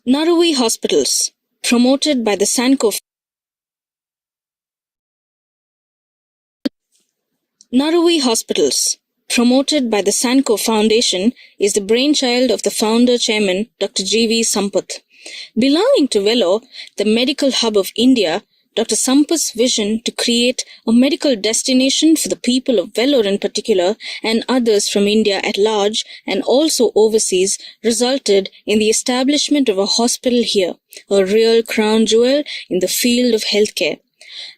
Naruvi Hospitals, promoted by the Sanko. Naruvi Hospitals, promoted by the Sanko Foundation, is the brainchild of the founder-chairman Dr. G.V. Sampath. Belonging to Vellore, the medical hub of India, Dr. Sampath's vision to create a medical destination for the people of Vellore in particular and others from India at large and also overseas resulted in the establishment of a hospital here, a real crown jewel in the field of healthcare.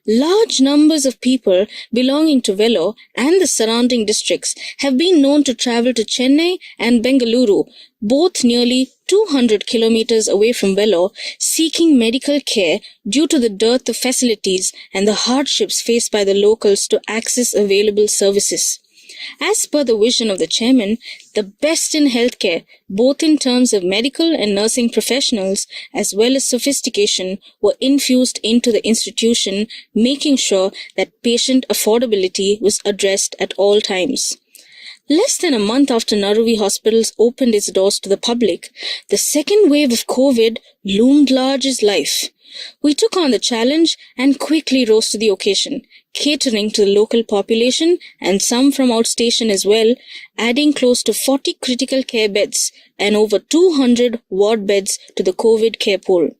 Large numbers of people belonging to Vellore and the surrounding districts have been known to travel to Chennai and Bengaluru, both nearly 200 kilometers away from Vellore, seeking medical care due to the dearth of facilities and the hardships faced by the locals to access available services. As per the vision of the chairman, the best in healthcare, both in terms of medical and nursing professionals as well as sophistication, were infused into the institution, making sure that patient affordability was addressed at all times. Less than a month after Naruvi Hospitals opened its doors to the public, the second wave of COVID loomed large as life. We took on the challenge and quickly rose to the occasion, catering to the local population and some from outstation as well, adding close to 40 critical care beds and over 200 ward beds to the COVID care pool.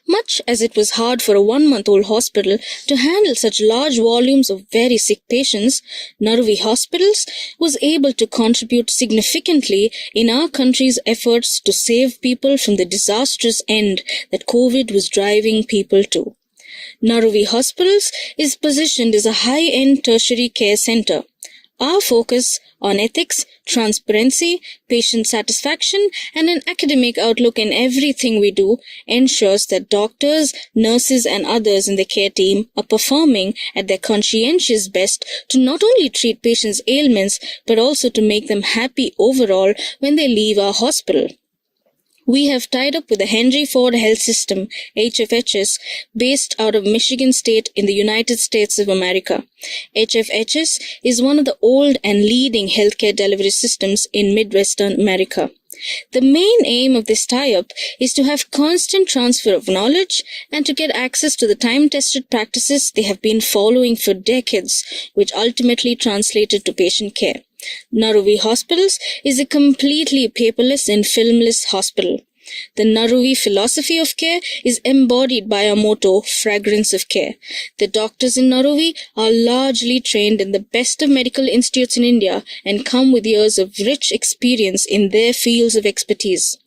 Much as it was hard for a 1-month-old hospital to handle such large volumes of very sick patients, Naruvi Hospitals was able to contribute significantly in our country's efforts to save people from the disastrous end that COVID was driving people to. Naruvi Hospitals is positioned as a high-end tertiary care center. Our focus on ethics, transparency, patient satisfaction, and an academic outlook in everything we do ensures that doctors, nurses, and others in the care team are performing at their conscientious best to not only treat patients' ailments but also to make them happy overall when they leave our hospital. We have tied up with the Henry Ford Health System, HFHS, based out of Michigan State in the United States of America. HFHS is one of the old and leading healthcare delivery systems in Midwestern America. The main aim of this tie-up is to have constant transfer of knowledge and to get access to the time-tested practices they have been following for decades, which ultimately translated to patient care. Naruvi Hospitals is a completely paperless and filmless hospital. The Naruvi philosophy of care is embodied by our motto, Fragrance of Care. The doctors in Naruvi are largely trained in the best of medical institutes in India and come with years of rich experience in their fields of expertise.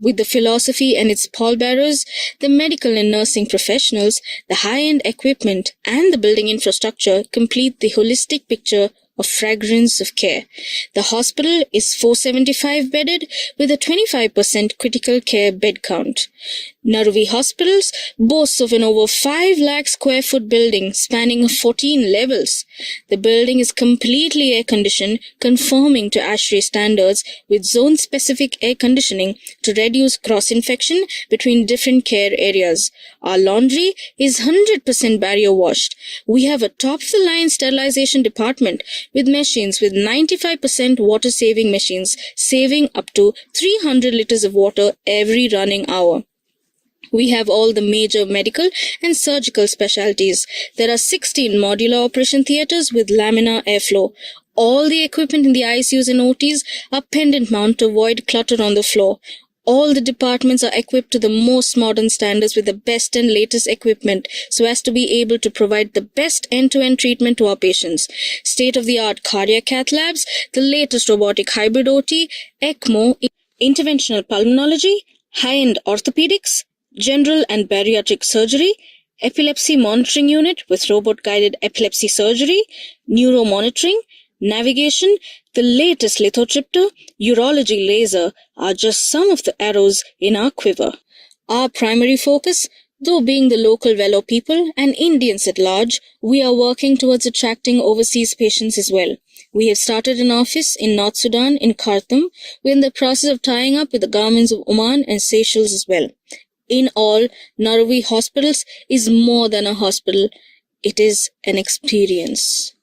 With the philosophy and its pallbearers, the medical and nursing professionals, the high-end equipment, and the building infrastructure complete the holistic picture of Fragrance of Care. The hospital is 475 bedded with a 25% critical care bed count. Naruvi Hospitals boasts of an over 5 lakh square foot building spanning 14 levels. The building is completely air conditioned, conforming to ASHRAE standards with zone-specific air conditioning to reduce cross-infection between different care areas. Our laundry is 100% barrier washed. We have a top-of-the-line sterilization department with machines with 95% water-saving machines, saving up to 300 liters of water every running hour. We have all the major medical and surgical specialties. There are 16 modular operation theatres with laminar airflow. All the equipment in the ICUs and OTs are pendant mount to avoid clutter on the floor. All the departments are equipped to the most modern standards with the best and latest equipment so as to be able to provide the best end-to-end treatment to our patients. State-of-the-art cardiac cath labs, the latest robotic hybrid OT, ECMO, interventional pulmonology, high-end orthopedics, general and bariatric surgery, epilepsy monitoring unit with robot-guided epilepsy surgery, neuro monitoring, navigation, the latest lithotripter, urology laser are just some of the arrows in our quiver. Our primary focus, though being the local Vellore people and Indians at large, we are working towards attracting overseas patients as well. We have started an office in North Sudan in Khartoum. We're in the process of tying up with the governments of Oman and Seychelles as well. In all, Naruvi Hospitals is more than a hospital. It is an experience.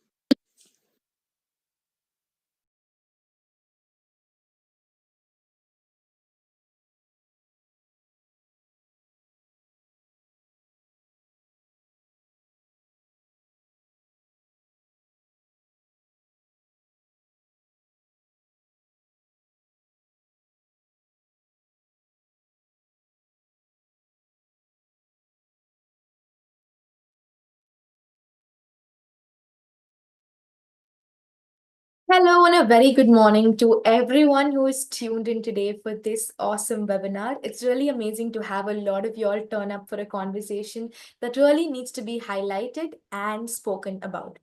Hello, and a very good morning to everyone who is tuned in today for this awesome webinar. It's really amazing to have a lot of y'all turn up for a conversation that really needs to be highlighted and spoken about.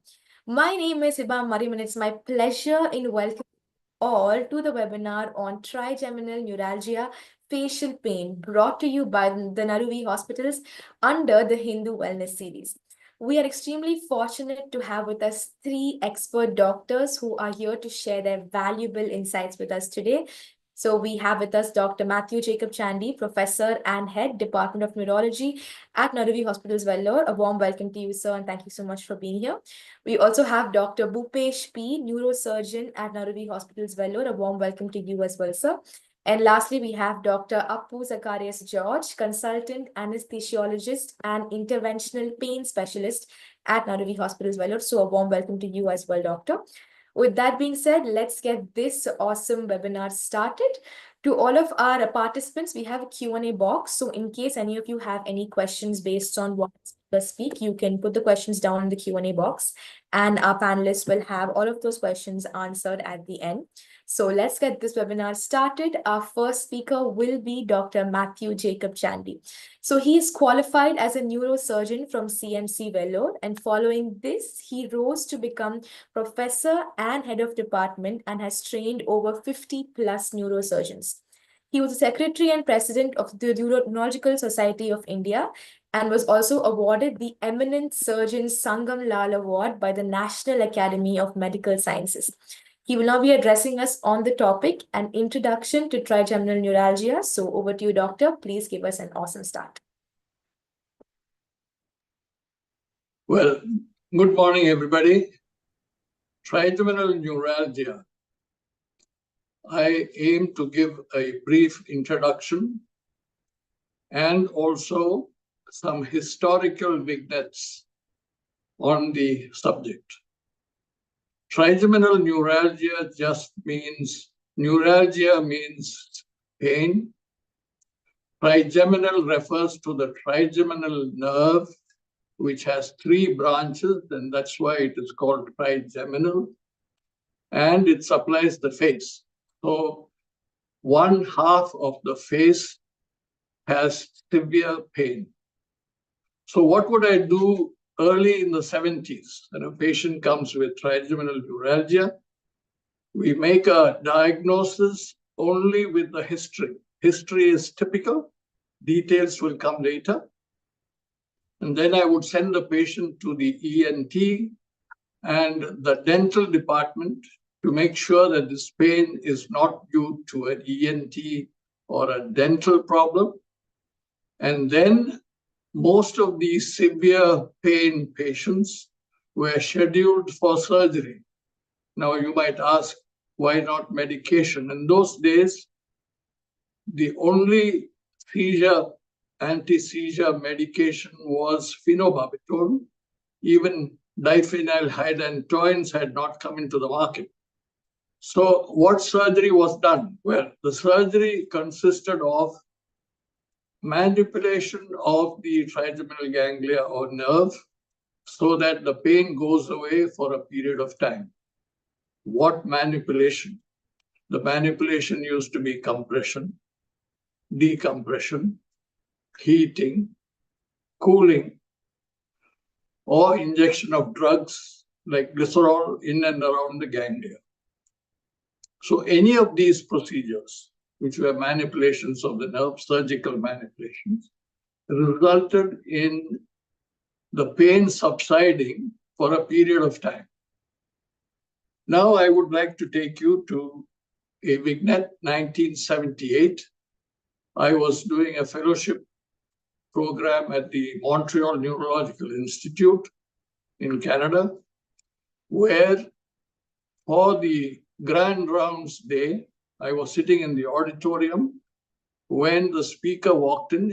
My name is Hiba Marim, and it's my pleasure in welcoming all to the webinar on trigeminal neuralgia facial pain brought to you by the Naruvi hospitals under the Hindu Wellness series. We are extremely fortunate to have with us three expert doctors who are here to share their valuable insights with us today. So we have with us Dr. Matthew Jacob Chandy, Professor and Head, Department of Neurology at Naruvi Hospitals, Vellore. A warm welcome to you, sir, and thank you so much for being here. We also have Dr. Bhupesh P, neurosurgeon at Naruvi Hospitals, Vellore. A warm welcome to you as well, sir. And lastly, we have Dr. Appu Zacharias George, consultant anesthesiologist and interventional pain specialist at Naruvi Hospitals, Vellore. So a warm welcome to you as well, doctor. With that being said, let's get this awesome webinar started. To all of our participants, we have a Q&A box. So in case any of you have any questions based on what we speak, you can put the questions down in the Q&A box, and our panelists will have all of those questions answered at the end. So let's get this webinar started. Our first speaker will be Dr. Matthew Jacob Chandy. So he is qualified as a neurosurgeon from CMC Vellore, and following this, he rose to become professor and head of department and has trained over 50 plus neurosurgeons. He was the secretary and president of the Neurological Society of India and was also awarded the Eminent Surgeon Sangam Lal Award by the National Academy of Medical Sciences. He will now be addressing us on the topic, an introduction to trigeminal neuralgia. So over to you, doctor. Please give us an awesome start. Well, good morning, everybody. Trigeminal neuralgia. I aim to give a brief introduction and also some historical vignettes on the subject. Trigeminal neuralgia just means, neuralgia means pain. Trigeminal refers to the trigeminal nerve, which has three branches, and that's why it is called trigeminal, and it supplies the face. So one half of the face has severe pain. So what would I do early in the 70s when a patient comes with trigeminal neuralgia? We make a diagnosis only with the history. History is typical. Details will come later. And then I would send the patient to the ENT and the dental department to make sure that this pain is not due to an ENT or a dental problem. And then most of these severe pain patients were scheduled for surgery. Now you might ask, why not medication? In those days, the only anti-seizure medication was phenobarbital. Even diphenylhydantoins had not come into the market. So what surgery was done? Well, the surgery consisted of manipulation of the trigeminal ganglia or nerve so that the pain goes away for a period of time. What manipulation? The manipulation used to be compression, decompression, heating, cooling, or injection of drugs like glycerol in and around the ganglia. So any of these procedures, which were manipulations of the nerve, surgical manipulations, resulted in the pain subsiding for a period of time. Now I would like to take you to a vignette, 1978. I was doing a fellowship program at the Montreal Neurological Institute in Canada, where for the Grand Rounds Day, I was sitting in the auditorium when the speaker walked in.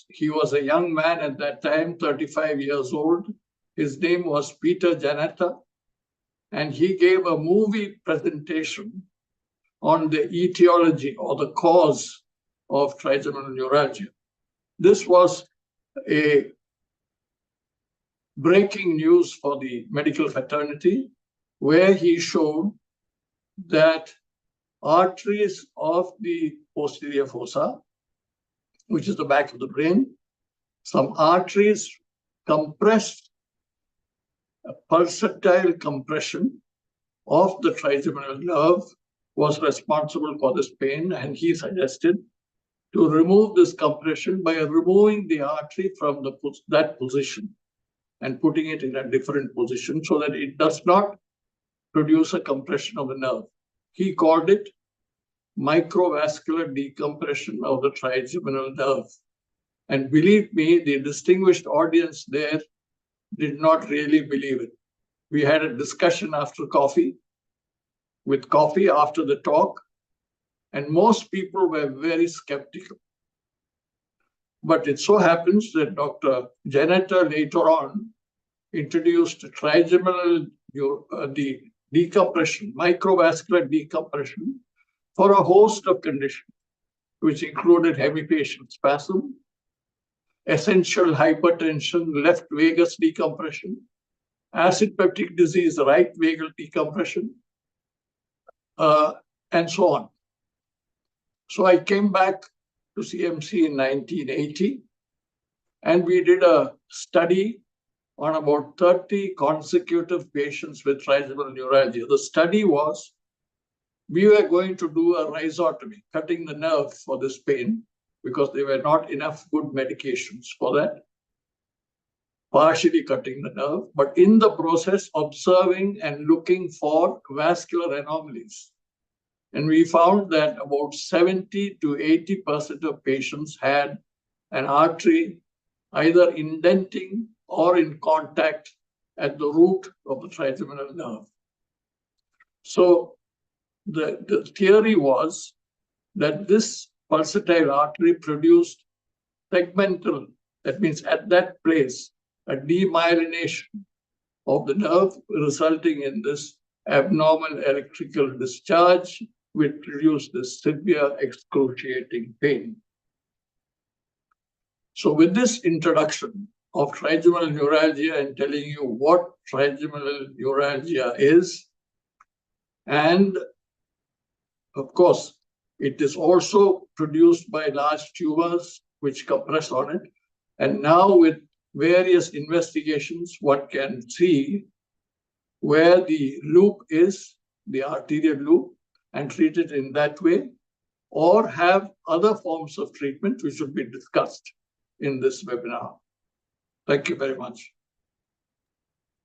He was a young man at that time, 35 years old. His name was Peter Janetta, and he gave a movie presentation on the etiology or the cause of trigeminal neuralgia. This was a breaking news for the medical fraternity, where he showed that arteries of the posterior fossa, which is the back of the brain, some arteries compressed, a pulsatile compression of the trigeminal nerve was responsible for this pain, and he suggested to remove this compression by removing the artery from that position and putting it in a different position so that it does not produce a compression of the nerve. He called it microvascular decompression of the trigeminal nerve. And believe me, the distinguished audience there did not really believe it. We had a discussion after coffee after the talk, and most people were very skeptical. But it so happens that Dr. Janetta later on introduced trigeminal the decompression, microvascular decompression, for a host of conditions, which included hemipatient spasm, essential hypertension, left vagus decompression, acid peptic disease, right vagal decompression, and so on. So I came back to CMC in 1980, and we did a study on about 30 consecutive patients with trigeminal neuralgia. The study was, we were going to do a rhizotomy, cutting the nerve for this pain, because there were not enough good medications for that, partially cutting the nerve, but in the process, observing and looking for vascular anomalies. And we found that about 70 to 80% of patients had an artery either indenting or in contact at the root of the trigeminal nerve. So the theory was that this pulsatile artery produced segmental, that means at that place, a demyelination of the nerve, resulting in this abnormal electrical discharge, which produced this severe excruciating pain. So with this introduction of trigeminal neuralgia and telling you what trigeminal neuralgia is, and of course, it is also produced by large tumors which compress on it. And now with various investigations, one can see where the loop is, the arterial loop, and treat it in that way, or have other forms of treatment which will be discussed in this webinar. Thank you very much.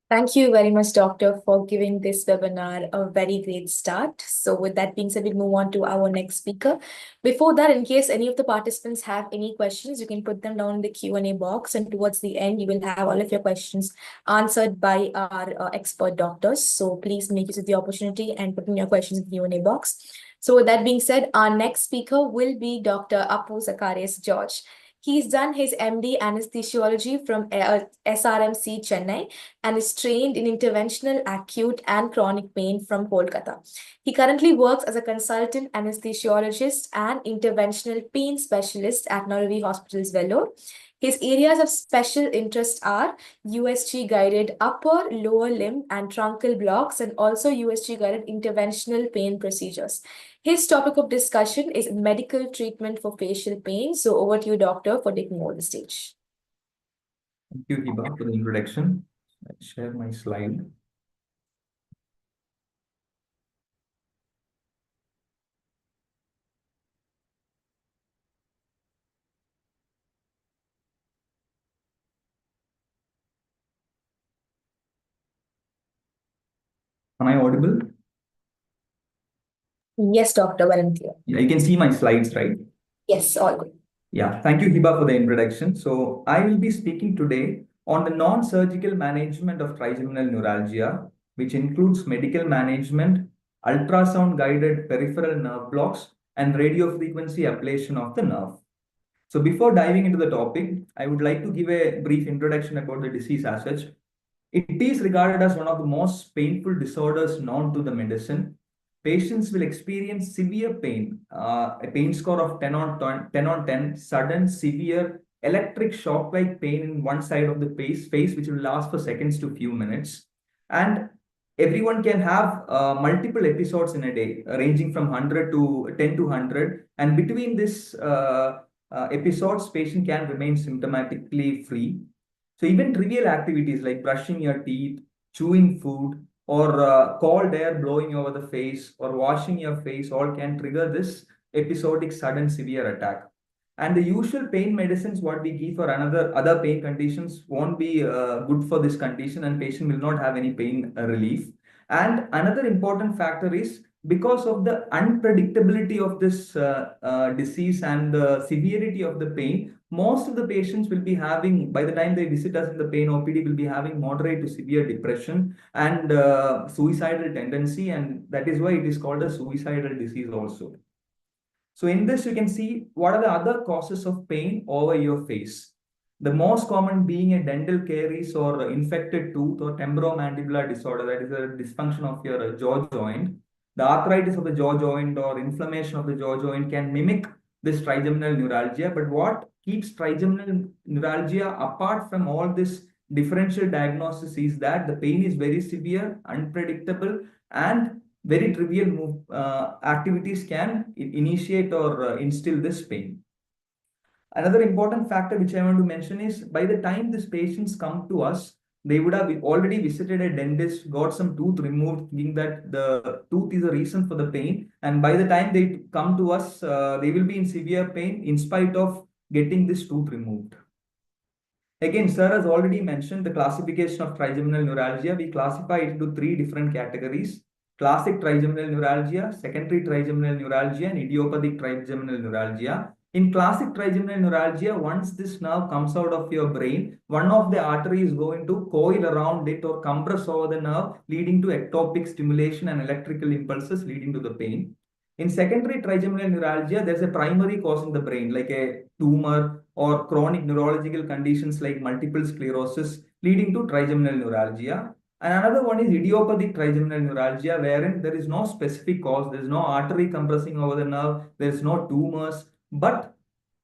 Thank you very much, Doctor, for giving this webinar a very great start. So with that being said, we move on to our next speaker. Before that, in case any of the participants have any questions, you can put them down in the Q&A box, and towards the end, you will have all of your questions answered by our expert doctors. So please make use of the opportunity and put in your questions in the Q&A box. So with that being said, our next speaker will be Dr. Apu Zacharias George. He's done his MD anesthesiology from SRMC Chennai and is trained in interventional acute and chronic pain from Kolkata. He currently works as a consultant anesthesiologist and interventional pain specialist at Naruvi Hospitals, Vellore. His areas of special interest are USG-guided upper, lower limb and truncal blocks, and also USG-guided interventional pain procedures. His topic of discussion is medical treatment for facial pain. So over to you, Doctor, for taking over the stage. Thank you, Hiba, for the introduction. I'll share my slide. Am I audible? Yes, Doctor, well and clear. Yeah, you can see my slides, right? Yes, all good. Yeah, thank you, Hiba, for the introduction. So I will be speaking today on the non-surgical management of trigeminal neuralgia, which includes medical management, ultrasound-guided peripheral nerve blocks, and radiofrequency ablation of the nerve. So before diving into the topic, I would like to give a brief introduction about the disease as such. It is regarded as one of the most painful disorders known to the medicine. Patients will experience severe pain, a pain score of 10 on 10, sudden, severe, electric shock-like pain in one side of the face, which will last for seconds to few minutes, and everyone can have multiple episodes in a day, ranging from 100 to 10 to 100. And between this episodes, patient can remain symptomatically free. So even trivial activities like brushing your teeth, chewing food, or cold air blowing over the face, or washing your face, all can trigger this episodic sudden severe attack. And the usual pain medicines what we give for other pain conditions won't be good for this condition, and patient will not have any pain relief. And another important factor is because of the unpredictability of this disease and the severity of the pain, most of the patients will be having, by the time they visit us in the pain OPD, will be having moderate to severe depression and suicidal tendency, and that is why it is called a suicidal disease also. So in this, you can see what are the other causes of pain over your face. The most common being a dental caries or infected tooth or temporomandibular disorder, that is a dysfunction of your jaw joint. The arthritis of the jaw joint or inflammation of the jaw joint can mimic this trigeminal neuralgia. But what keeps trigeminal neuralgia apart from all this differential diagnosis is that the pain is very severe, unpredictable, and very trivial activities can initiate or instill this pain. Another important factor which I want to mention is by the time these patients come to us, they would have already visited a dentist, got some tooth removed, thinking that the tooth is the reason for the pain. And by the time they come to us, they will be in severe pain in spite of getting this tooth removed. Again, sir has already mentioned the classification of trigeminal neuralgia. We classify it into three different categories: classic trigeminal neuralgia, secondary trigeminal neuralgia, and idiopathic trigeminal neuralgia. In classic trigeminal neuralgia, once this nerve comes out of your brain, one of the arteries is going to coil around it or compress over the nerve, leading to ectopic stimulation and electrical impulses leading to the pain. In secondary trigeminal neuralgia, there's a primary cause in the brain, like a tumor or chronic neurological conditions like multiple sclerosis, leading to trigeminal neuralgia. And another one is idiopathic trigeminal neuralgia, wherein there is no specific cause, there is no artery compressing over the nerve, there is no tumors, but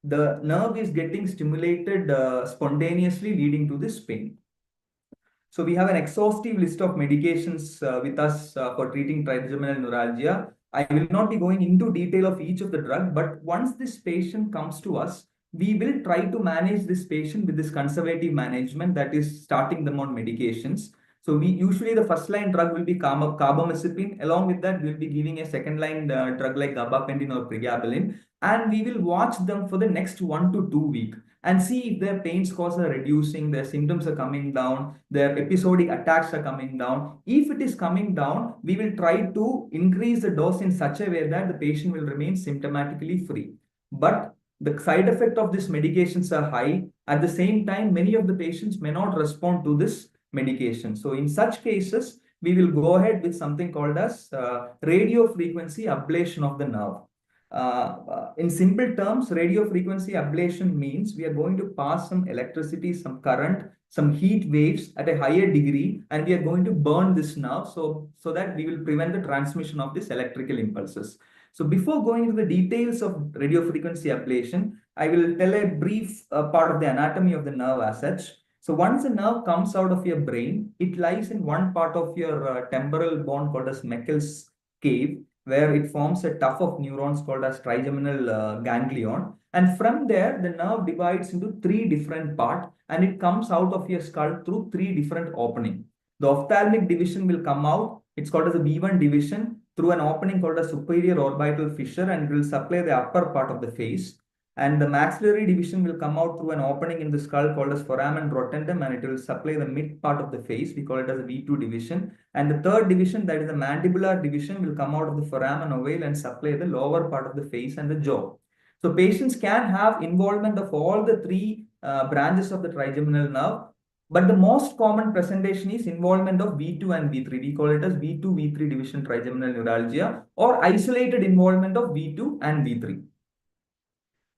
the nerve is getting stimulated spontaneously, leading to this pain. So we have an exhaustive list of medications with us for treating trigeminal neuralgia. I will not be going into detail of each of the drug, but once this patient comes to us, we will try to manage this patient with this conservative management, that is starting them on medications. So we usually the first line drug will be carbamazepine. Along with that, we'll be giving a second line drug like gabapentin or pregabalin, and we will watch them for the next 1 to 2 weeks and see if their pain scores are reducing, their symptoms are coming down, their episodic attacks are coming down. If it is coming down, we will try to increase the dose in such a way that the patient will remain symptomatically free. But the side effect of these medications are high. At the same time, many of the patients may not respond to this medication. So in such cases, we will go ahead with something called as radio frequency ablation of the nerve. In simple terms, radio frequency ablation means we are going to pass some electricity, some current, some heat waves at a higher degree, and we are going to burn this nerve so that we will prevent the transmission of these electrical impulses. So before going into the details of radio frequency ablation, I will tell a brief part of the anatomy of the nerve as such. So once a nerve comes out of your brain, it lies in one part of your temporal bone called as Meckel's cave, where it forms a tuft of neurons called as trigeminal ganglion. And from there, the nerve divides into three different parts, and it comes out of your skull through three different openings. The ophthalmic division will come out. It's called as a V1 division through an opening called a superior orbital fissure, and it will supply the upper part of the face. And the maxillary division will come out through an opening in the skull called as foramen rotundum, and it will supply the mid part of the face. We call it as a V2 division. And the third division, that is the mandibular division, will come out of the foramen ovale and supply the lower part of the face and the jaw. So patients can have involvement of all the three branches of the trigeminal nerve, but the most common presentation is involvement of V2 and V3. We call it as V2, V3 division trigeminal neuralgia, or isolated involvement of V2 and V3.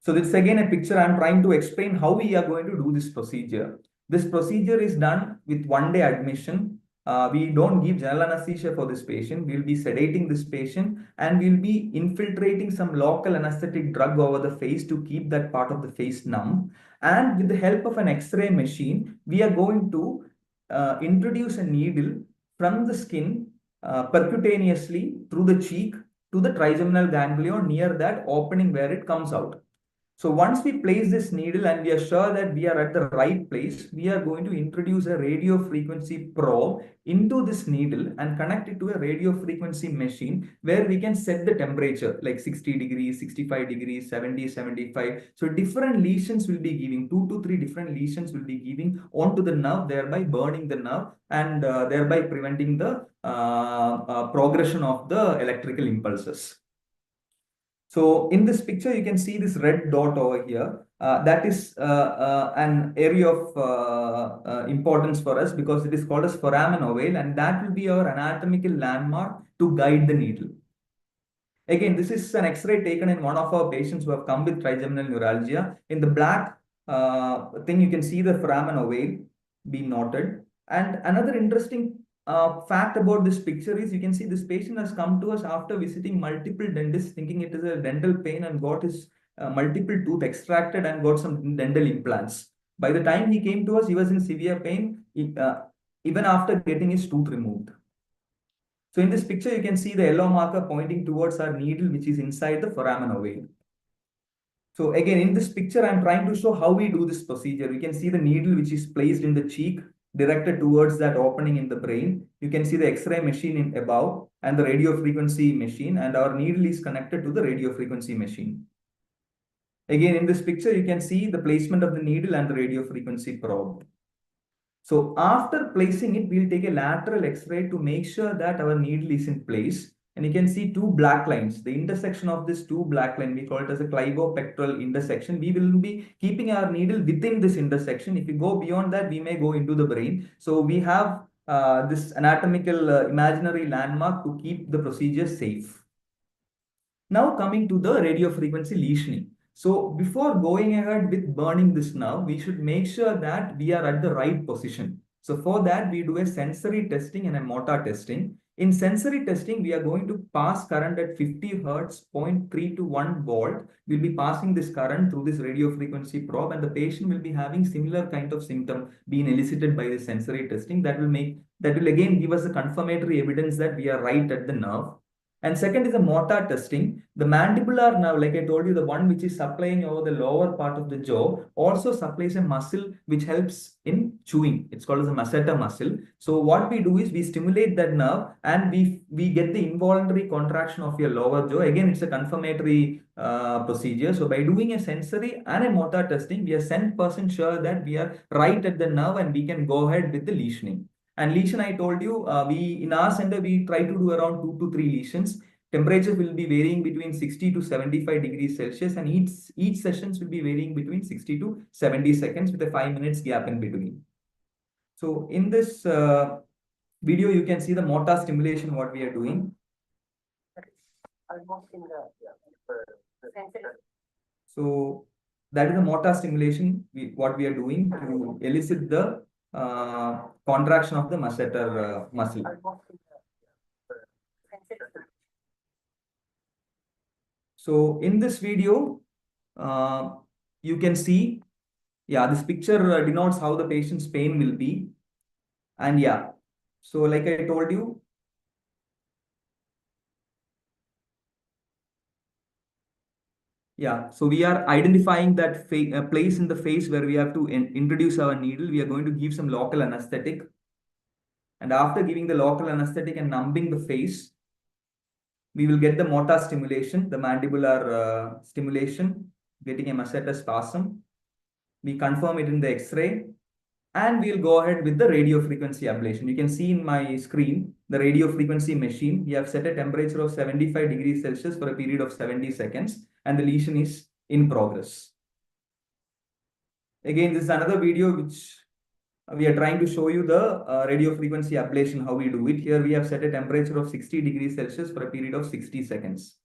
So this is again a picture I'm trying to explain how we are going to do this procedure. This procedure is done with 1 day admission. We don't give general anesthesia for this patient. We'll be sedating this patient, and we'll be infiltrating some local anesthetic drug over the face to keep that part of the face numb. And with the help of an X-ray machine, we are going to introduce a needle from the skin percutaneously through the cheek to the trigeminal ganglion near that opening where it comes out. So once we place this needle and we are sure that we are at the right place, we are going to introduce a radio frequency probe into this needle and connect it to a radio frequency machine where we can set the temperature like 60 degrees, 65 degrees, 70, 75. So different lesions will be giving, 2 to 3 different lesions will be giving onto the nerve, thereby burning the nerve and thereby preventing the progression of the electrical impulses. So in this picture, you can see this red dot over here. That is an area of importance for us because it is called as foramen ovale, and that will be our anatomical landmark to guide the needle. Again, this is an X-ray taken in one of our patients who have come with trigeminal neuralgia. In the black thing, you can see the foramen ovale being noted. And another interesting fact about this picture is you can see this patient has come to us after visiting multiple dentists thinking it is a dental pain and got his multiple tooth extracted and got some dental implants. By the time he came to us, he was in severe pain even after getting his tooth removed. So in this picture, you can see the yellow marker pointing towards our needle, which is inside the foramen ovale. So again, in this picture, I'm trying to show how we do this procedure. We can see the needle which is placed in the cheek, directed towards that opening in the brain. You can see the X-ray machine in above and the radio frequency machine, and our needle is connected to the radio frequency machine. Again, in this picture, you can see the placement of the needle and the radio frequency probe. So after placing it, we'll take a lateral X-ray to make sure that our needle is in place. And you can see two black lines. The intersection of these two black lines, we call it as a clivo-pectoral intersection. We will be keeping our needle within this intersection. If we go beyond that, we may go into the brain. So we have this anatomical imaginary landmark to keep the procedure safe. Now coming to the radio frequency lesioning. So before going ahead with burning this nerve, we should make sure that we are at the right position. So for that, we do a sensory testing and a motor testing. In sensory testing, we are going to pass current at 50 Hertz, 0.3 to 1 volt. We'll be passing this current through this radio frequency probe, and the patient will be having similar kind of symptom being elicited by the sensory testing. That will again give us a confirmatory evidence that we are right at the nerve. And second is the motor testing. The mandibular nerve, like I told you, the one which is supplying over the lower part of the jaw, also supplies a muscle which helps in chewing. It's called as a masseter muscle. So what we do is we stimulate that nerve and we get the involuntary contraction of your lower jaw. Again, it's a confirmatory procedure. So by doing a sensory and a motor testing, we are 100% sure that we are right at the nerve and we can go ahead with the lesioning. And lesion, I told you, in our center, we try to do around 2 to 3 lesions. Temperature will be varying between 60 to 75 degrees Celsius, and each sessions will be varying between 60 to 70 seconds with a 5 minutes gap in between. So in this video, you can see the motor stimulation, what we are doing. So that is the motor stimulation, what we are doing to elicit the contraction of the masseter muscle. So in this video, you can see, this picture denotes how the patient's pain will be. And so like I told you, so we are identifying that place in the face where we have to introduce our needle. We are going to give some local anesthetic. And after giving the local anesthetic and numbing the face, we will get the motor stimulation, the mandibular stimulation, getting a masseter spasm. We confirm it in the X-ray, and we'll go ahead with the radio frequency ablation. You can see in my screen, the radio frequency machine. We have set a temperature of 75 degrees Celsius for a period of 70 seconds, and the lesion is in progress. Again, this is another video which we are trying to show you the radio frequency ablation, how we do it. Here we have set a temperature of 60 degrees Celsius for a period of 60 seconds.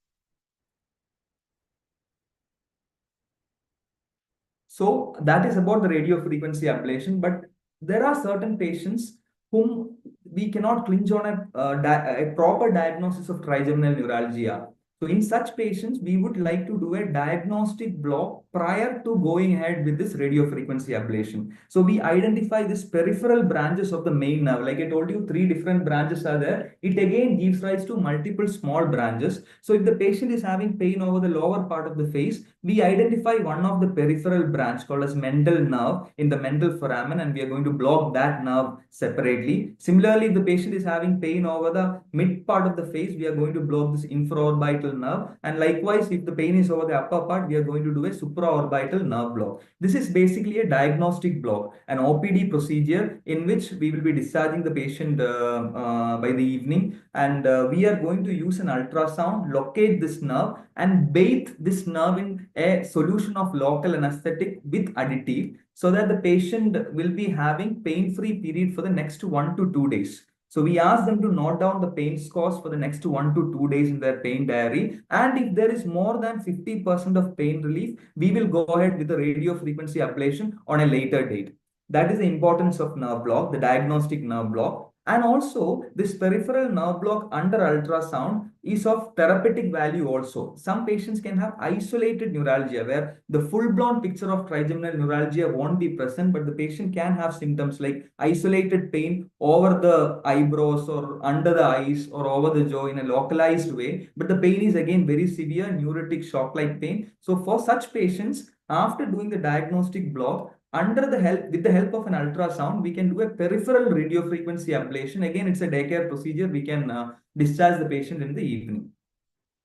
So that is about the radio frequency ablation, but there are certain patients whom we cannot clinch on a proper diagnosis of trigeminal neuralgia. So in such patients, we would like to do a diagnostic block prior to going ahead with this radiofrequency ablation. So we identify this peripheral branches of the main nerve. Like I told you, 3 different branches are there. It again gives rise to multiple small branches. So if the patient is having pain over the lower part of the face, we identify one of the peripheral branch called as mental nerve in the mental foramen, and we are going to block that nerve separately. Similarly, if the patient is having pain over the mid part of the face, we are going to block this infraorbital nerve. And likewise, if the pain is over the upper part, we are going to do a supraorbital nerve block. This is basically a diagnostic block, an OPD procedure in which we will be discharging the patient by the evening, and we are going to use an ultrasound, locate this nerve, and bathe this nerve in a solution of local anesthetic with additive, so that the patient will be having pain-free period for the next 1 to 2 days. So we ask them to note down the pain scores for the next 1 to 2 days in their pain diary. And if there is more than 50% of pain relief, we will go ahead with the radio frequency ablation on a later date. That is the importance of nerve block, the diagnostic nerve block. And also, this peripheral nerve block under ultrasound is of therapeutic value also. Some patients can have isolated neuralgia where the full-blown picture of trigeminal neuralgia won't be present, but the patient can have symptoms like isolated pain over the eyebrows or under the eyes or over the jaw in a localized way. But the pain is again very severe, neurotic shock-like pain. So for such patients, after doing the diagnostic block, with the help of an ultrasound, we can do a peripheral radiofrequency ablation. Again, it's a daycare procedure. We can discharge the patient in the evening.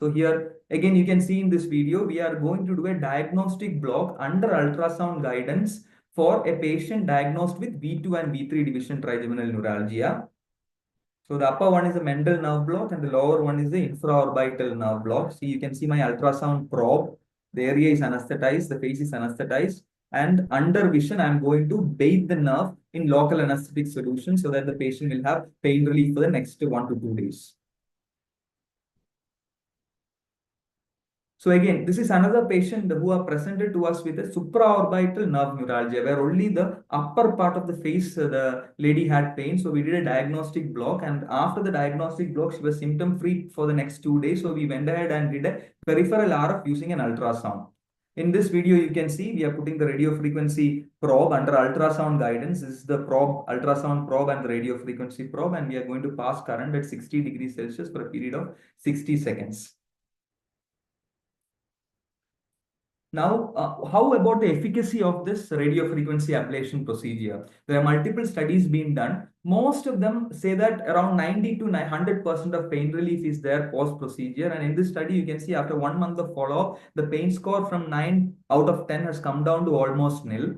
So here, again, you can see in this video, we are going to do a diagnostic block under ultrasound guidance for a patient diagnosed with V2 and V3 division trigeminal neuralgia. So the upper one is the mental nerve block and the lower one is the infraorbital nerve block. See, you can see my ultrasound probe. The area is anesthetized, the face is anesthetized. And under vision, I'm going to bathe the nerve in local anesthetic solution so that the patient will have pain relief for the next 1 to 2 days. So again, this is another patient who are presented to us with a supraorbital nerve neuralgia, where only the upper part of the face, the lady had pain. So we did a diagnostic block, and after the diagnostic block, she was symptom free for the next 2 days. So we went ahead and did a peripheral RF using an ultrasound. In this video, you can see we are putting the radio frequency probe under ultrasound guidance. This is the probe, ultrasound probe and the radio frequency probe, and we are going to pass current at 60 degrees Celsius for a period of 60 seconds. Now, how about the efficacy of this radiofrequency ablation procedure? There are multiple studies being done. Most of them say that around 90 to 100% of pain relief is there post-procedure. And in this study, you can see after 1 month of follow-up, the pain score from 9 out of 10 has come down to almost nil.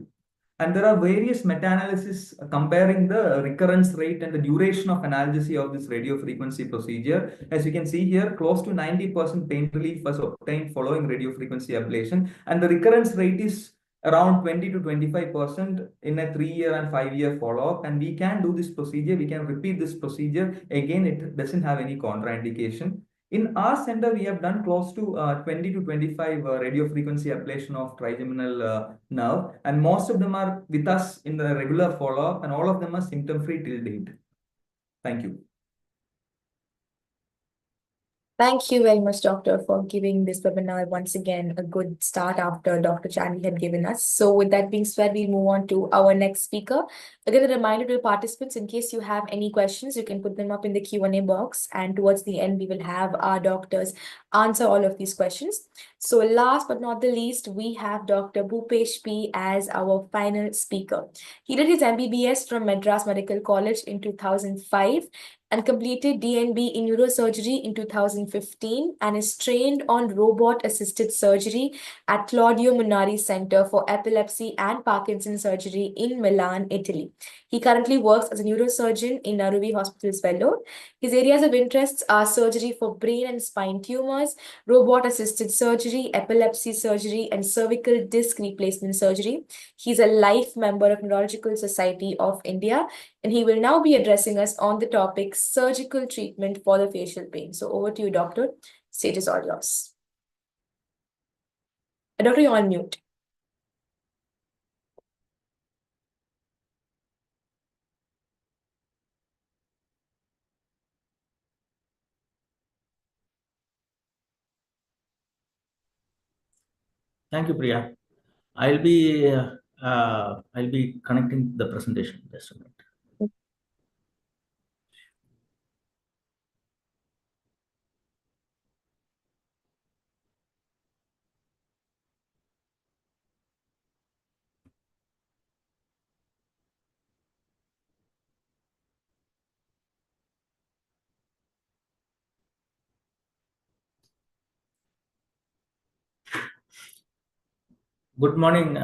And there are various meta-analysis comparing the recurrence rate and the duration of analgesia of this radiofrequency procedure. As you can see here, close to 90% pain relief was obtained following radiofrequency ablation. And the recurrence rate is around 20 to 25% in a 3-year and 5-year follow-up. And we can do this procedure. We can repeat this procedure. Again, it doesn't have any contraindication. In our center, we have done close to 20 to 25 radio frequency ablation of trigeminal nerve, and most of them are with us in the regular follow-up, and all of them are symptom-free till date. Thank you. Thank you very much, Doctor, for giving this webinar once again a good start after Dr. Chandy had given us. So with that being said, we'll move on to our next speaker. Again, a reminder to participants, in case you have any questions, you can put them up in the Q&A box. And towards the end, we will have our doctors answer all of these questions. So last but not the least, we have Dr. Bhupesh P as our final speaker. He did his MBBS from Madras Medical College in 2005 and completed DNB in neurosurgery in 2015 and is trained on robot-assisted surgery at Claudio Munari Center for Epilepsy and Parkinson's Surgery in Milan, Italy. He currently works as a neurosurgeon in Naruvi Hospital's Vellore. His areas of interest are surgery for brain and spine tumors, robot-assisted surgery, epilepsy surgery, and cervical disc replacement surgery. He's a life member of Neurological Society of India, and he will now be addressing us on the topic surgical treatment for the facial pain. So over to you, Doctor. Stage is all yours. Doctor, you're on mute. Thank you, Priya. I'll be connecting the presentation just a minute. Good morning,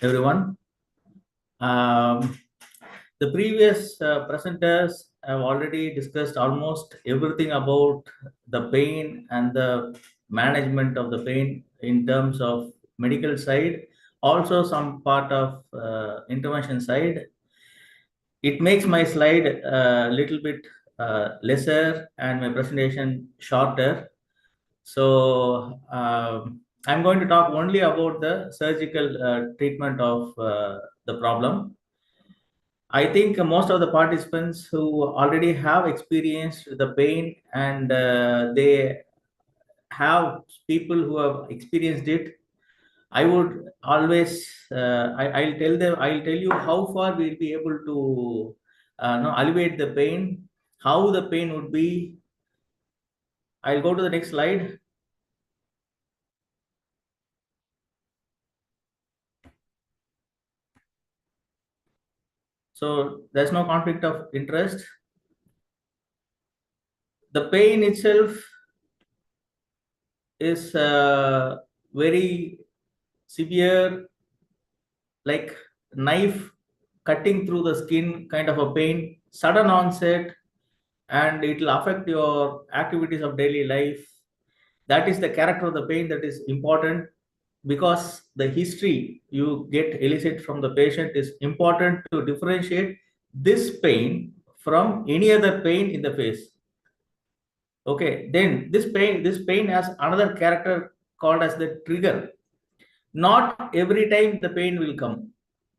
everyone. The previous presenters have already discussed almost everything about the pain and the management of the pain in terms of medical side, also some part of intervention side. It makes my slide a little bit lesser and my presentation shorter. So I'm going to talk only about the surgical treatment of the problem. I think most of the participants who already have experienced the pain and they have people who have experienced it. I would always I'll tell you how far we'll be able to alleviate the pain, how the pain would be. I'll go to the next slide. So there's no conflict of interest. The pain itself is very severe, like knife cutting through the skin kind of a pain, sudden onset, and it will affect your activities of daily life. That is the character of the pain that is important, because the history you get elicit from the patient is important to differentiate this pain from any other pain in the face. Okay, then this pain has another character called as the trigger. Not every time the pain will come.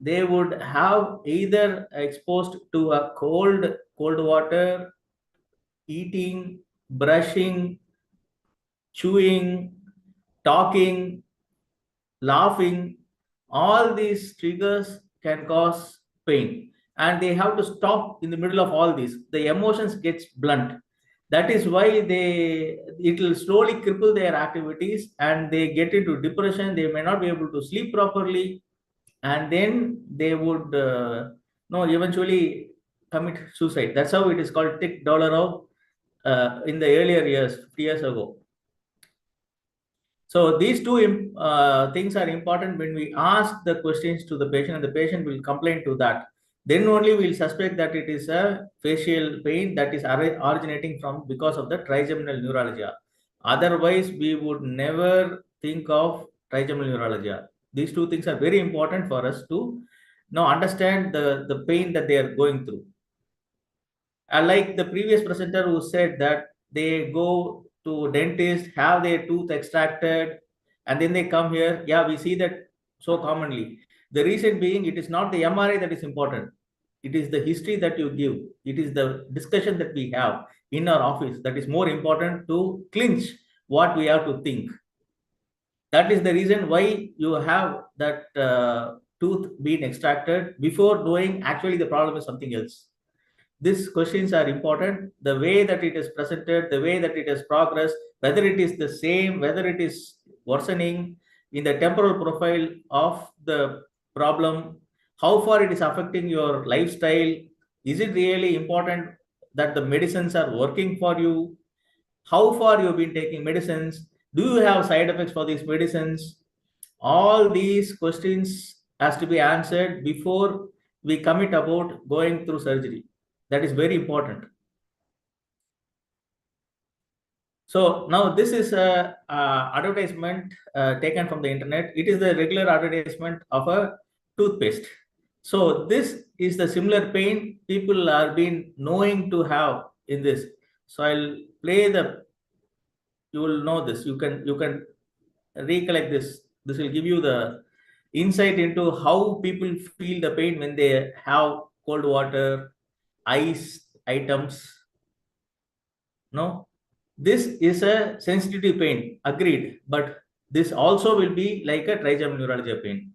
They would have either exposed to a cold water, eating, brushing, chewing, talking, laughing. All these triggers can cause pain, and they have to stop in the middle of all these. The emotions gets blunt. That is why it will slowly cripple their activities, and they get into depression. They may not be able to sleep properly, and then they would no eventually commit suicide. That's how it is called tic dollar in the earlier years, 50 years ago. So these two things are important when we ask the questions to the patient, and the patient will complain to that. Then only we'll suspect that it is a facial pain that is originating from because of the trigeminal neuralgia. Otherwise, we would never think of trigeminal neuralgia. These two things are very important for us to now understand the pain that they are going through. Like the previous presenter who said that they go to dentist, have their tooth extracted, and then they come here. Yeah, we see that so commonly. The reason being, it is not the MRI that is important. It is the history that you give. It is the discussion that we have in our office that is more important to clinch what we have to think. That is the reason why you have that tooth being extracted before knowing actually the problem is something else. These questions are important. The way that it is presented, the way that it has progressed, whether it is the same, whether it is worsening in the temporal profile of the problem, how far it is affecting your lifestyle, is it really important that the medicines are working for you, how far you've been taking medicines, do you have side effects for these medicines? All these questions has to be answered before we commit about going through surgery. That is very important. So now this is a advertisement taken from the internet. It is the regular advertisement of a toothpaste. So this is the similar pain people are being knowing to have in this. So I'll play you will know this. You can recollect this. This will give you the insight into how people feel the pain when they have cold water, ice items. No, this is a sensitive pain, agreed, but this also will be like a trigeminal neuralgia pain.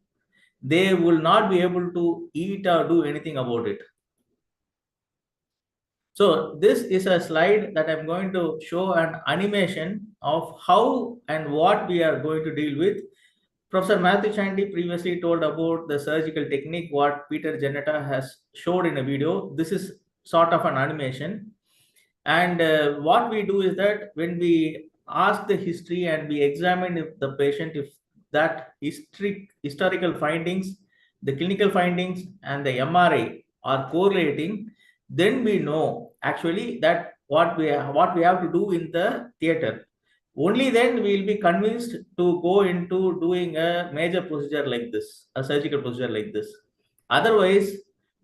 They will not be able to eat or do anything about it. So this is a slide that I'm going to show an animation of how and what we are going to deal with. Professor Matthew Chandy previously told about the surgical technique, what Peter Janetta has showed in a video. This is sort of an animation. And what we do is that when we ask the history and we examine if the patient, if that historical findings, the clinical findings and the MRI are correlating, then we know actually that what we have to do in the theater. Only then we will be convinced to go into doing a major procedure like this, a surgical procedure like this. Otherwise,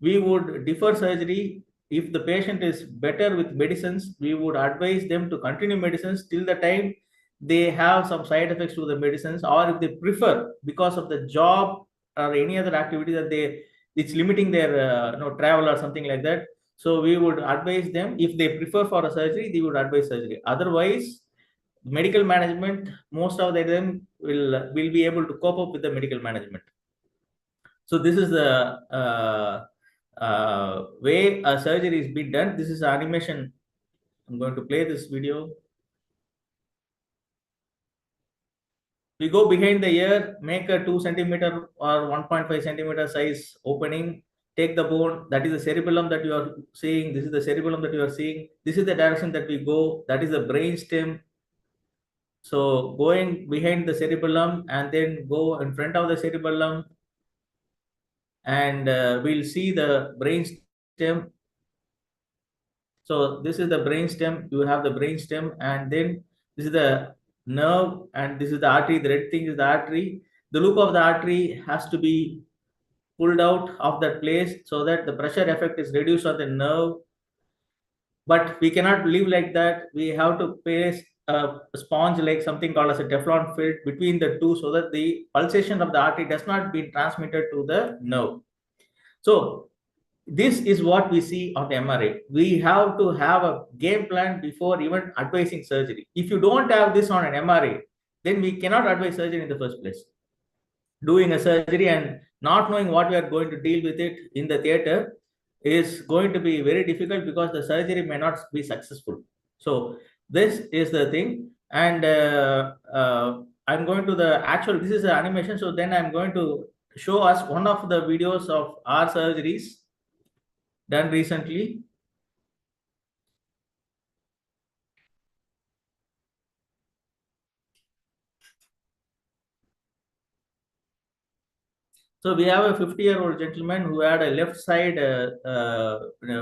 we would defer surgery. If the patient is better with medicines, we would advise them to continue medicines till the time they have some side effects to the medicines, or if they prefer because of the job or any other activity that it's limiting their travel or something like that. So we would advise them, if they prefer for a surgery, they would advise surgery. Otherwise, medical management, most of them will be able to cope up with the medical management. So this is the way a surgery is being done. This is animation. I'm going to play this video. We go behind the ear, make a 2 centimeter or 1.5 centimeter size opening, take the bone, that is the cerebellum that you are seeing. This is the cerebellum that you are seeing. This is the direction that we go. That is the brain stem. So going behind the cerebellum and then go in front of the cerebellum, and we'll see the brain stem. So this is the brain stem. You have the brain stem, and then this is the nerve, and this is the artery. The red thing is the artery. The loop of the artery has to be pulled out of that place so that the pressure effect is reduced on the nerve. But we cannot live like that. We have to place a sponge, like something called as a Teflon film, between the two, so that the pulsation of the artery does not be transmitted to the nerve. So this is what we see on the MRI. We have to have a game plan before even advising surgery. If you don't have this on an MRI, then we cannot advise surgery in the first place. Doing a surgery and not knowing what we are going to deal with it in the theater is going to be very difficult, because the surgery may not be successful. So this is the thing. And I'm going to the actual, this is the animation. So then I'm going to show us one of the videos of our surgeries done recently. So we have a 50-year-old gentleman who had a left side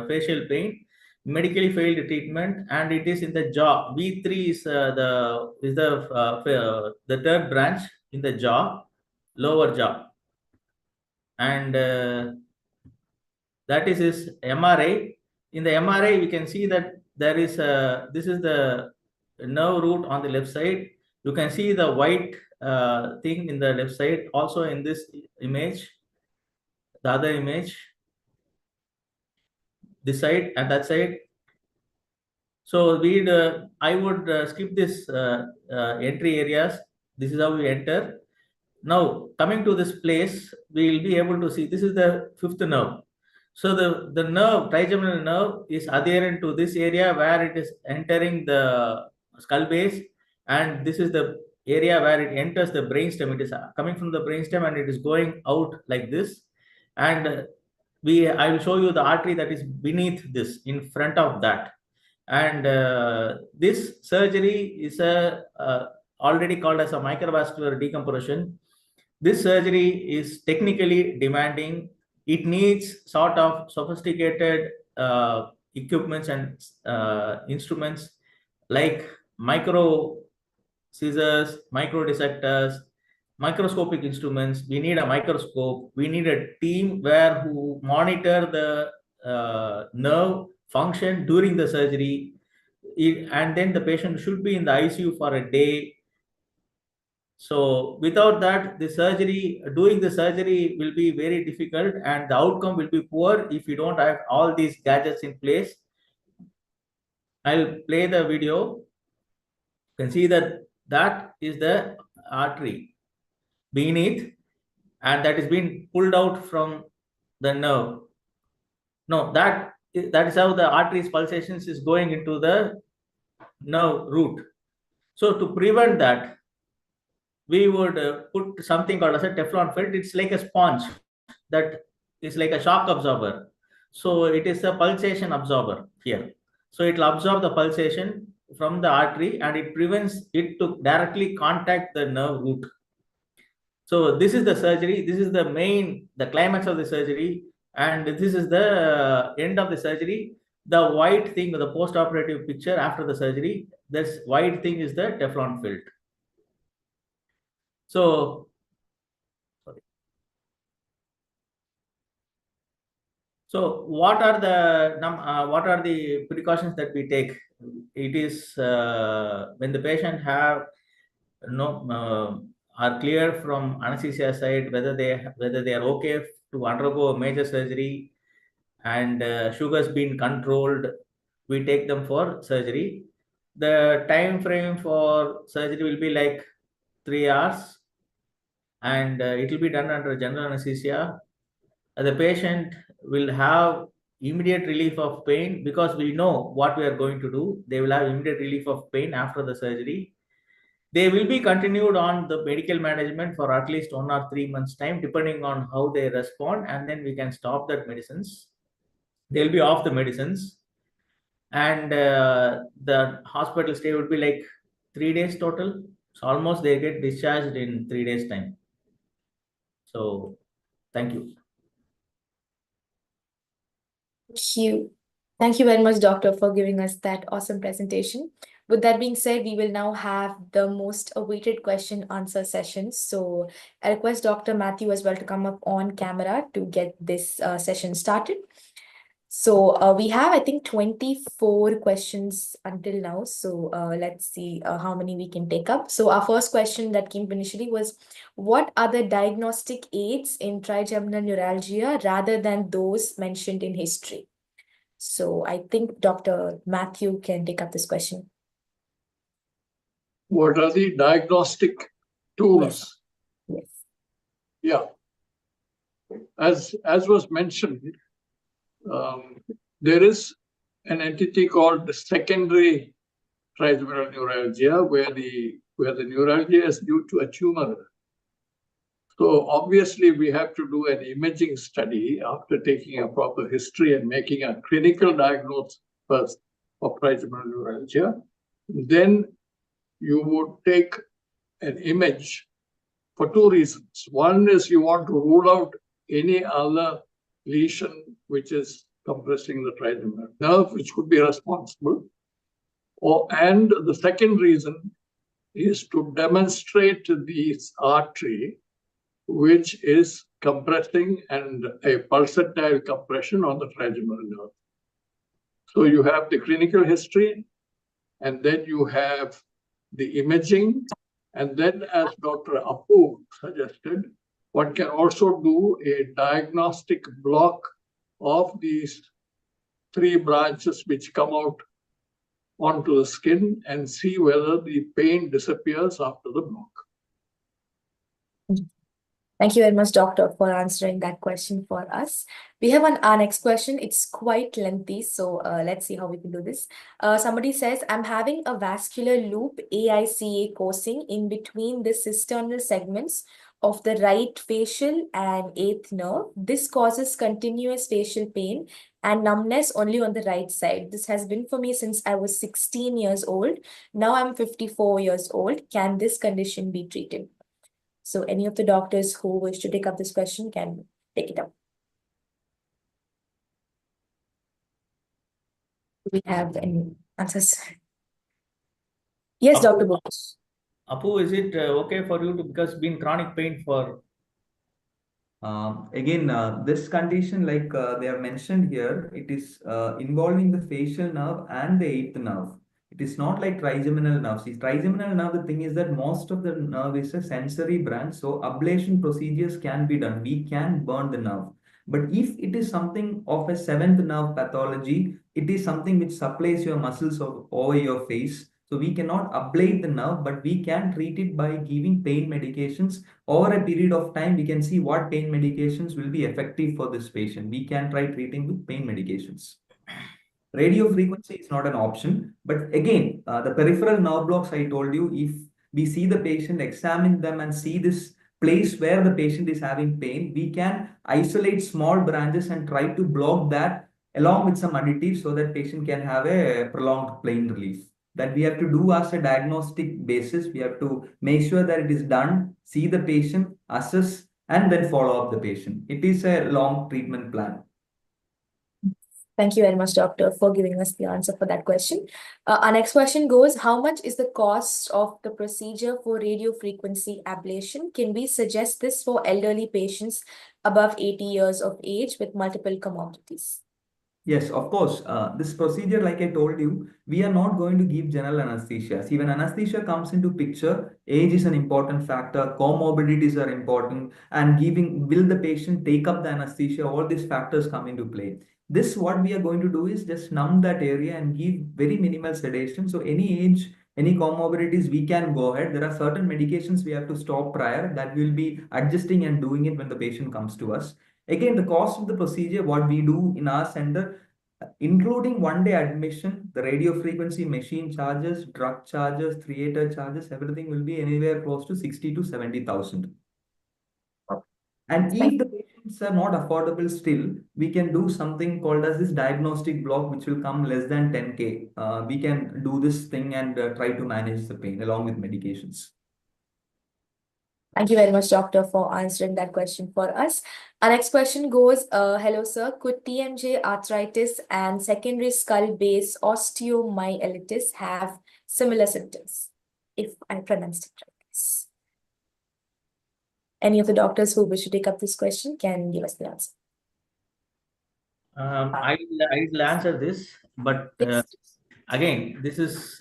facial pain, medically failed treatment, and it is in the jaw. V3 is the third branch in the jaw, lower jaw, and that is his MRI. In the MRI, we can see that there is this is the nerve root on the left side. You can see the white thing in the left side. Also in this image, the other image, this side and that side. So I would skip this entry areas. This is how we enter. Now coming to this place, we will be able to see this is the fifth nerve. So the nerve, trigeminal nerve, is adherent to this area where it is entering the skull base, and this is the area where it enters the brainstem. It is coming from the brainstem and it is going out like this. And I will show you the artery that is beneath this, in front of that. And this surgery is already called as a microvascular decompression. This surgery is technically demanding. It needs sort of sophisticated equipments and instruments like micro scissors, micro dissectors, microscopic instruments. We need a microscope. We need a team who monitor the nerve function during the surgery. And then the patient should be in the ICU for a day. So without that, doing the surgery will be very difficult, and the outcome will be poor if you don't have all these gadgets in place. I'll play the video. You can see that is the artery beneath, and that is being pulled out from the nerve. No, that is how the artery's pulsations is going into the nerve root. So to prevent that, we would put something called as a Teflon felt. It's like a sponge that is like a shock absorber. So it is a pulsation absorber here. So it will absorb the pulsation from the artery and it prevents it to directly contact the nerve root. So this is the surgery. This is the climax of the surgery, and this is the end of the surgery. The white thing, the post-operative picture after the surgery, this white thing is the Teflon felt. So, sorry. So what are the precautions that we take? It is when the patient have are clear from anesthesia side whether they are okay to undergo a major surgery, and sugars been controlled, we take them for surgery. The time frame for surgery will be like 3 hours, and it will be done under general anesthesia. The patient will have immediate relief of pain because we know what we are going to do. They will have immediate relief of pain after the surgery. They will be continued on the medical management for at least 1 or 3 months time, depending on how they respond, and then we can stop that medicines. They'll be off the medicines, and the hospital stay would be like 3 days total. So almost they get discharged in 3 days time. So thank you. Thank you. Thank you very much, Doctor, for giving us that awesome presentation. With that being said, we will now have the most awaited question answer session. So I request Dr. Matthew as well to come up on camera to get this session started. So we have, I think, 24 questions until now. So let's see how many we can take up. So our first question that came initially was, what are the diagnostic aids in trigeminal neuralgia rather than those mentioned in history? So I think Dr. Matthew can take up this question. What are the diagnostic tools? Yes. Yeah. As was mentioned, there is an entity called the secondary trigeminal neuralgia, where the neuralgia is due to a tumor. So obviously we have to do an imaging study after taking a proper history and making a clinical diagnosis first of trigeminal neuralgia. Then you would take an image for two reasons. One is you want to rule out any other lesion which is compressing the trigeminal nerve, which could be responsible. And the second reason is to demonstrate this artery which is compressing and a pulsatile compression on the trigeminal nerve. So you have the clinical history, and then you have the imaging, and then, as Dr. Apu suggested, one can also do a diagnostic block of these three branches which come out onto the skin and see whether the pain disappears after the block. Thank you very much, Doctor, for answering that question for us. We have our next question. It's quite lengthy, so let's see how we can do this. Somebody says, I'm having a vascular loop AICA coursing in between the cisternal segments of the right facial and eighth nerve. This causes continuous facial pain and numbness only on the right side. This has been for me since I was 16 years old. Now I'm 54 years old. Can this condition be treated? So any of the doctors who wish to take up this question can take it up. Do we have any answers? Yes, Dr. Bogus. Apu, is it okay for you to, because been chronic pain for? Again, this condition, like they have mentioned here, it is involving the facial nerve and the eighth nerve. It is not like trigeminal nerve. See, trigeminal nerve, the thing is that most of the nerve is a sensory branch, so ablation procedures can be done. We can burn the nerve. But if it is something of a seventh nerve pathology, it is something which supplies your muscles over your face. So we cannot ablate the nerve, but we can treat it by giving pain medications. Over a period of time, we can see what pain medications will be effective for this patient. We can try treating with pain medications. Radio frequency is not an option, but again, the peripheral nerve blocks I told you, if we see the patient, examine them and see this place where the patient is having pain, we can isolate small branches and try to block that along with some additives so that patient can have a prolonged pain relief. That we have to do as a diagnostic basis. We have to make sure that it is done, see the patient, assess, and then follow up the patient. It is a long treatment plan. Thank you very much, doctor, for giving us the answer for that question. Our next question goes, how much is the cost of the procedure for radiofrequency ablation? Can we suggest this for elderly patients above 80 years of age with multiple comorbidities? Yes, of course. This procedure, like I told you, we are not going to give general anesthesia. See, when anesthesia comes into picture, age is an important factor, comorbidities are important, and will the patient take up the anesthesia? All these factors come into play. This, what we are going to do is just numb that area and give very minimal sedation. So any age, any comorbidities, we can go ahead. There are certain medications we have to stop prior that we'll be adjusting and doing it when the patient comes to us. Again, the cost of the procedure, what we do in our center, including one-day admission, the radio frequency machine charges, drug charges, theater charges, everything will be anywhere close to 60 to 70,000. And if the patients are not affordable still, we can do something called as this diagnostic block, which will come less than 10K. We can do this thing and try to manage the pain along with medications. Thank you very much, doctor, for answering that question for us. Our next question goes, hello, sir. Could TMJ arthritis and secondary skull base osteomyelitis have similar symptoms? If I pronounced it right. Any of the doctors who wish to take up this question can give us the answer. I will answer this, but again, this is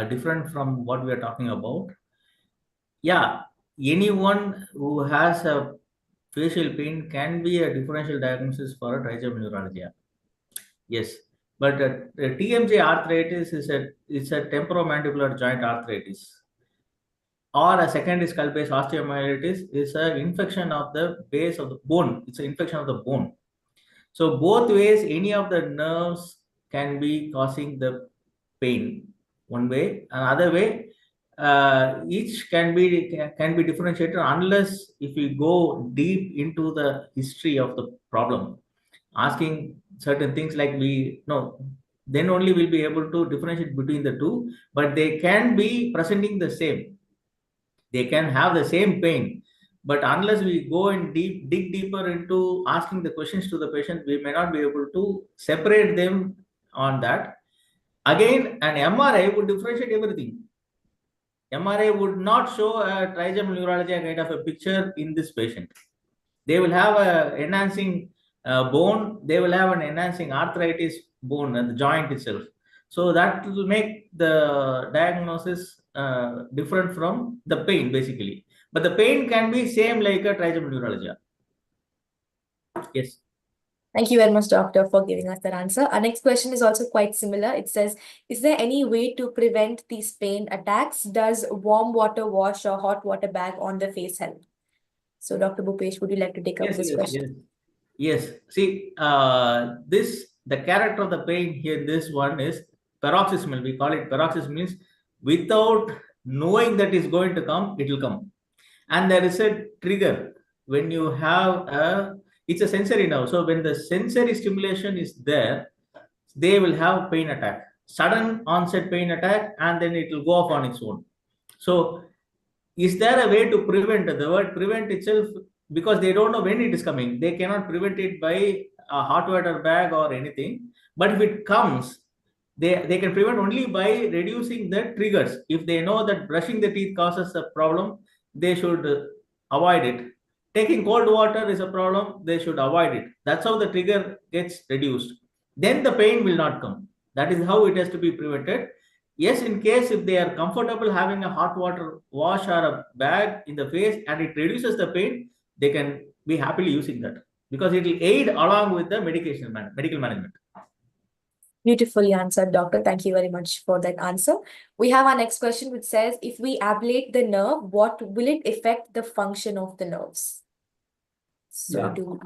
different from what we are talking about. Yeah, anyone who has a facial pain can be a differential diagnosis for a trigeminal neuralgia. Yes, but TMJ arthritis is a temporomandibular joint arthritis, or a secondary skull base osteomyelitis is an infection of the base of the bone. It's an infection of the bone. So both ways, any of the nerves can be causing the pain. One way, another way, each can be differentiated unless if we go deep into the history of the problem, asking certain things like then only we'll be able to differentiate between the two. But they can be presenting the same. They can have the same pain, but unless we go and dig deeper into asking the questions to the patient, we may not be able to separate them on that. Again, an MRI would differentiate everything. MRI would not show a trigeminal neuralgia kind of a picture in this patient. They will have a enhancing bone. They will have an enhancing arthritis bone and the joint itself. So that will make the diagnosis different from the pain, basically. But the pain can be same like a trigeminal neuralgia. Yes. Thank you very much, doctor, for giving us that answer. Our next question is also quite similar. It says, is there any way to prevent these pain attacks? Does warm water wash or hot water bag on the face help? So, Dr. Bhupesh, would you like to take up this question? Yes. See, the character of the pain here, this one is paroxysmal. We call it paroxysmal, means without knowing that is going to come, it will come. And there is a trigger. When you have it's a sensory nerve. So when the sensory stimulation is there, they will have pain attack, sudden onset pain attack, and then it will go off on its own. So is there a way to prevent? The word prevent itself, because they don't know when it is coming, they cannot prevent it by a hot water bag or anything. But if it comes, they can prevent only by reducing the triggers. If they know that brushing the teeth causes a problem, they should avoid it. Taking cold water is a problem, they should avoid it. That's how the trigger gets reduced. Then the pain will not come. That is how it has to be prevented. Yes, in case if they are comfortable having a hot water wash or a bag in the face and it reduces the pain, they can be happily using that, because it will aid along with the medical management. Beautifully answered, doctor. Thank you very much for that answer. We have our next question, which says, if we ablate the nerve, what will it affect the function of the nerves? So Yeah. do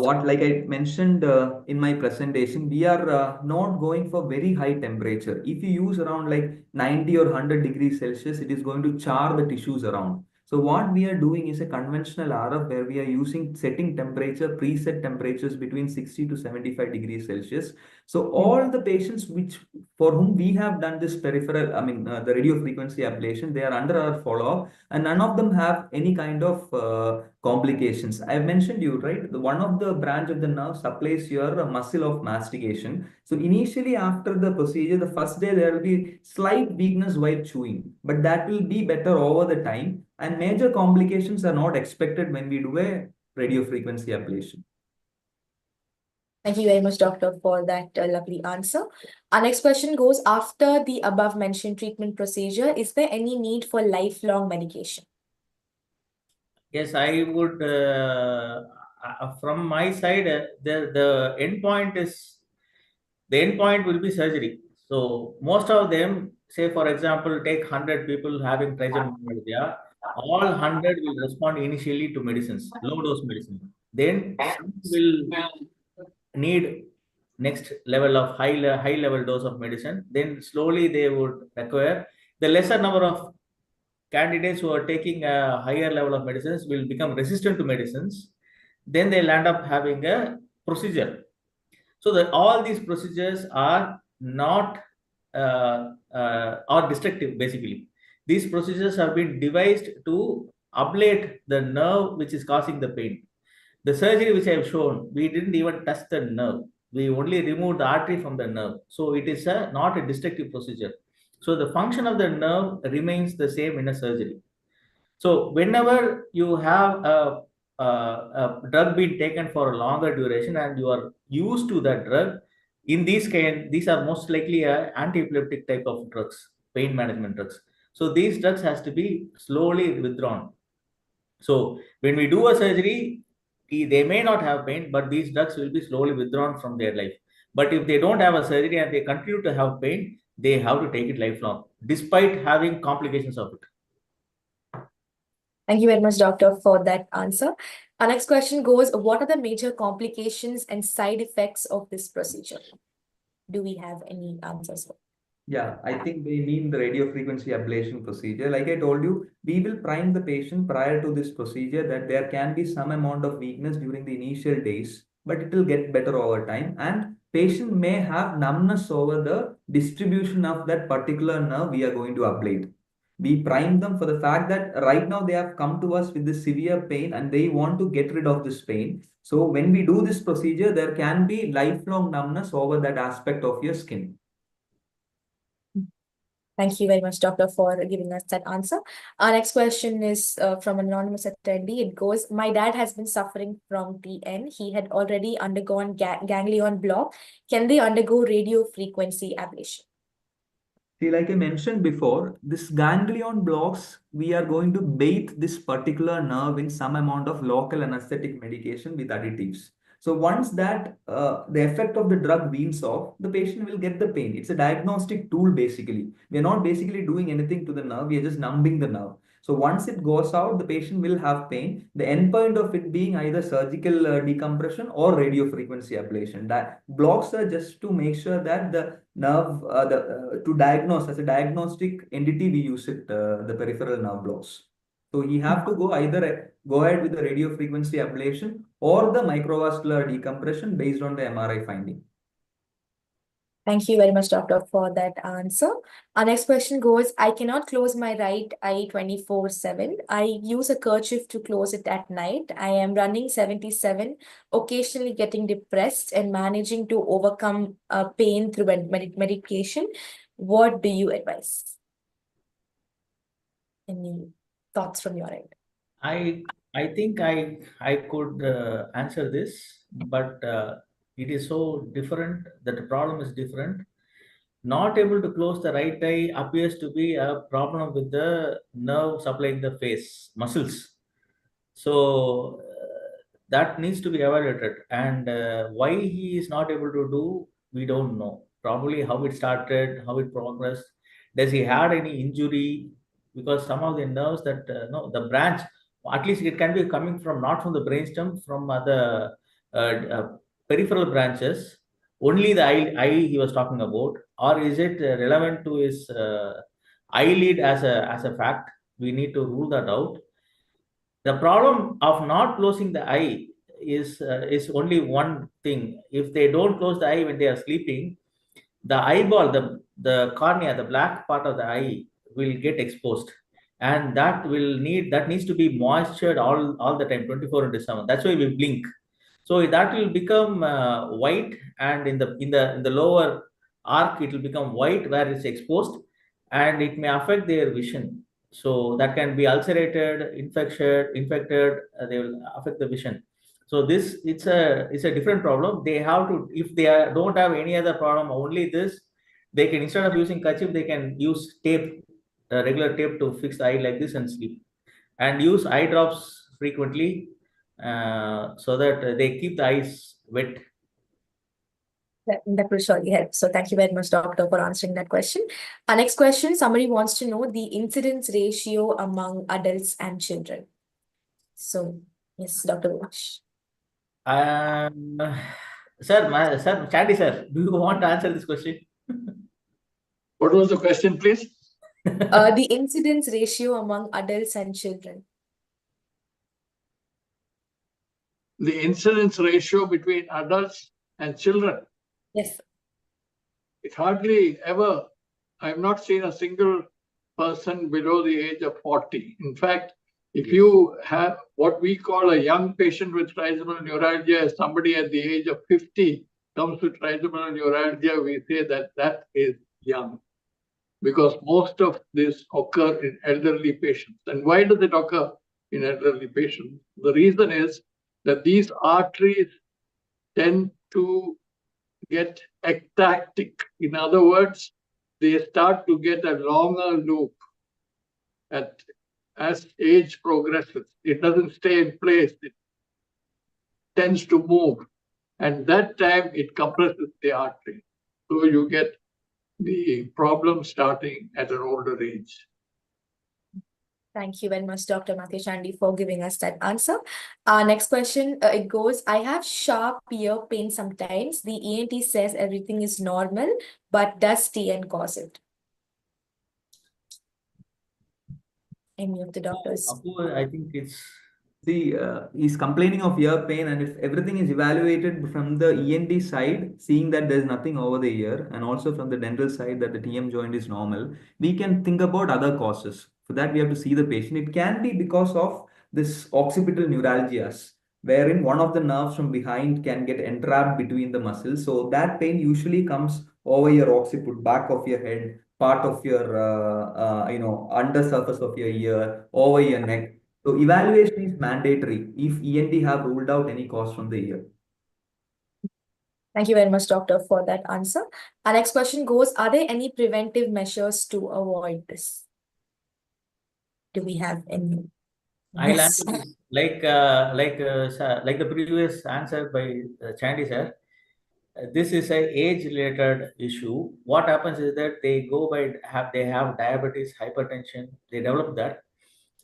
What like I mentioned in my presentation, we are not going for very high temperature. If you use around like 90 or 100 degrees Celsius, it is going to char the tissues around. So what we are doing is a conventional RF where we are using setting temperature, preset temperatures between 60 to 75 degrees Celsius. So all the patients which for whom we have done this peripheral, the radio frequency ablation, they are under our follow-up, and none of them have any kind of complications. I mentioned you, right? One of the branch of the nerve supplies your muscle of mastication. So initially after the procedure, the first day there will be slight weakness while chewing, but that will be better over the time, and major complications are not expected when we do a radio frequency ablation. Thank you very much, doctor, for that lovely answer. Our next question goes, after the above mentioned treatment procedure, is there any need for lifelong medication? Yes, I would, from my side, the endpoint will be surgery. So most of them, say for example, take 100 people having trigeminal neuralgia, all 100 will respond initially to medicines, low dose medicine. Then some will need next level of high level dose of medicine. Then slowly they would require the lesser number of candidates who are taking a higher level of medicines will become resistant to medicines. Then they'll end up having a procedure. So that all these procedures are not are destructive basically. These procedures have been devised to ablate the nerve which is causing the pain. The surgery which I have shown, we didn't even touch the nerve. We only removed the artery from the nerve. So it is not a destructive procedure. So the function of the nerve remains the same in a surgery. So whenever you have a drug being taken for a longer duration and you are used to that drug, in these are most likely a anti-epileptic type of drugs, pain management drugs. So these drugs has to be slowly withdrawn. So when we do a surgery, they may not have pain, but these drugs will be slowly withdrawn from their life. But if they don't have a surgery and they continue to have pain, they have to take it lifelong, despite having complications of it. Thank you very much, doctor, for that answer. Our next question goes, what are the major complications and side effects of this procedure? Do we have any answers? Yeah, I think they mean the radio frequency ablation procedure. Like I told you, we will prime the patient prior to this procedure that there can be some amount of weakness during the initial days, but it will get better over time. And patient may have numbness over the distribution of that particular nerve we are going to ablate. We prime them for the fact that right now they have come to us with this severe pain and they want to get rid of this pain. So when we do this procedure, there can be lifelong numbness over that aspect of your skin. Thank you very much, doctor, for giving us that answer. Our next question is from an anonymous attendee. It goes, my dad has been suffering from TN. He had already undergone ganglion block. Can they undergo radio frequency ablation? See, like I mentioned before, this ganglion blocks, we are going to bathe this particular nerve in some amount of local anesthetic medication with additives. So once that the effect of the drug weans off, the patient will get the pain. It's a diagnostic tool basically. We are not basically doing anything to the nerve. We are just numbing the nerve. So once it goes out, the patient will have pain. The endpoint of it being either surgical decompression or radio frequency ablation. That blocks are just to make sure that the nerve, to diagnose as a diagnostic entity, we use it, the peripheral nerve blocks. So you have to go either go ahead with the radio frequency ablation or the microvascular decompression based on the MRI finding. Thank you very much, doctor, for that answer. Our next question goes, I cannot close my right eye 24/7. I use a kerchief to close it at night. I am running 77, occasionally getting depressed and managing to overcome pain through medication. What do you advise? Any thoughts from your end? I think I could answer this, but it is so different that the problem is different. Not able to close the right eye appears to be a problem with the nerve supplying the face muscles. So that needs to be evaluated, and why he is not able to do, we don't know. probably how it started, how it progressed. Does he had any injury? Because some of the nerves that no, the branch, at least it can be coming from not from the brainstem, from other peripheral branches. Only the eye he was talking about, or is it relevant to his eyelid as a fact? We need to rule that out. The problem of not closing the eye is only one thing. If they don't close the eye when they are sleeping, the eyeball, the cornea, the black part of the eye will get exposed, and that needs to be moistured all the time, 24 into 7. That's why we blink. So that will become white, and in the lower arc it will become white where it's exposed, and it may affect their vision. So that can be ulcerated, infected. They will affect the vision. So this it's a different problem. They have to, if they don't have any other problem, only this, they can, instead of using kerchief, they can use tape, regular tape to fix the eye like this and sleep, and use eye drops frequently, so that they keep the eyes wet. That will surely help. So thank you very much, doctor, for answering that question. Our next question, somebody wants to know the incidence ratio among adults and children. So yes, Dr. Vilash. Sir, Chandy sir, do you want to answer this question? What was the question, please? The incidence ratio among adults and children. The incidence ratio between adults and children. Yes. It hardly ever, I have not seen a single person below the age of 40. In fact, if you have what we call a young patient with trigeminal neuralgia, somebody at the age of 50 comes with trigeminal neuralgia, we say that that is young, because most of this occur in elderly patients. And why does it occur in elderly patients? The reason is that these arteries tend to get ectatic. In other words, they start to get a longer loop as age progresses. It doesn't stay in place. It tends to move. And that time it compresses the artery. So you get the problem starting at an older age. Thank you very much, Dr. Matthew Chandy, for giving us that answer. Next question, it goes, I have sharp ear pain sometimes. The ENT says everything is normal, but does TN cause it? Any of the doctors? Apu, I think it's... See, he's complaining of ear pain, and if everything is evaluated from the ENT side, seeing that there's nothing over the ear, and also from the dental side that the TM joint is normal, we can think about other causes. For that, we have to see the patient. It can be because of this occipital neuralgias, wherein one of the nerves from behind can get entrapped between the muscles. So that pain usually comes over your occiput, back of your head, part of your, under surface of your ear, over your neck. So evaluation is mandatory if ENT have ruled out any cause from the ear. Thank you very much, doctor, for that answer. Our next question goes, are there any preventive measures to avoid this? Do we have any? I'll Yes. answer this. Like the previous answer by Chandy sir, this is an age-related issue. What happens is that they have diabetes, hypertension, they develop that,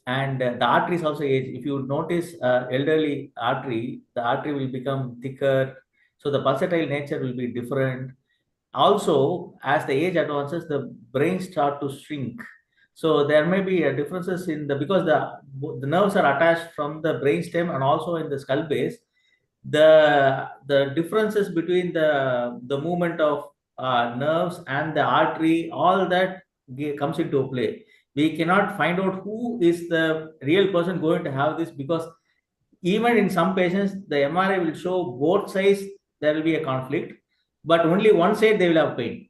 and the arteries also age. If you notice elderly artery, the artery will become thicker, so the pulsatile nature will be different. Also, as the age advances, the brain start to shrink. So there may be differences in because the nerves are attached from the brainstem and also in the skull base. The differences between the movement of nerves and the artery, all that comes into play. We cannot find out who is the real person going to have this, because even in some patients the MRI will show both sides there will be a conflict, but only one side they will have pain.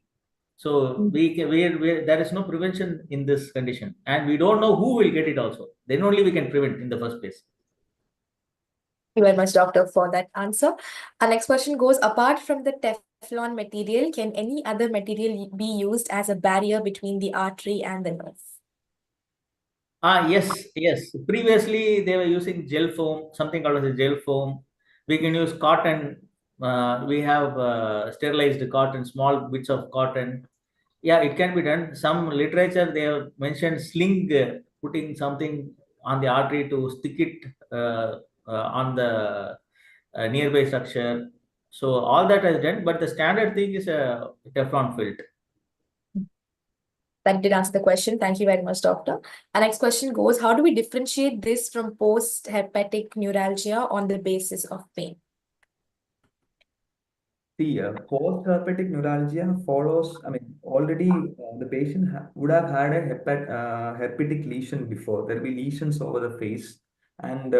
So there is no prevention in this condition, and we don't know who will get it also. Then only we can prevent in the first place. Thank you very much, doctor, for that answer. Our next question goes, apart from the Teflon material, can any other material be used as a barrier between the artery and the nerve? Yes. Previously, they were using gel foam, something called as a gel foam. We can use cotton we have sterilized cotton, small bits of cotton. Yeah, it can be done. Some literature they have mentioned sling, putting something on the artery to stick it on the nearby structure. So all that is done, but the standard thing is a Teflon felt. That did answer the question. Thank you very much, doctor. Our next question goes, how do we differentiate this from post-herpetic neuralgia on the basis of pain? The post-herpetic neuralgia follows, already the patient would have had a herpetic lesion before. There will be lesions over the face. And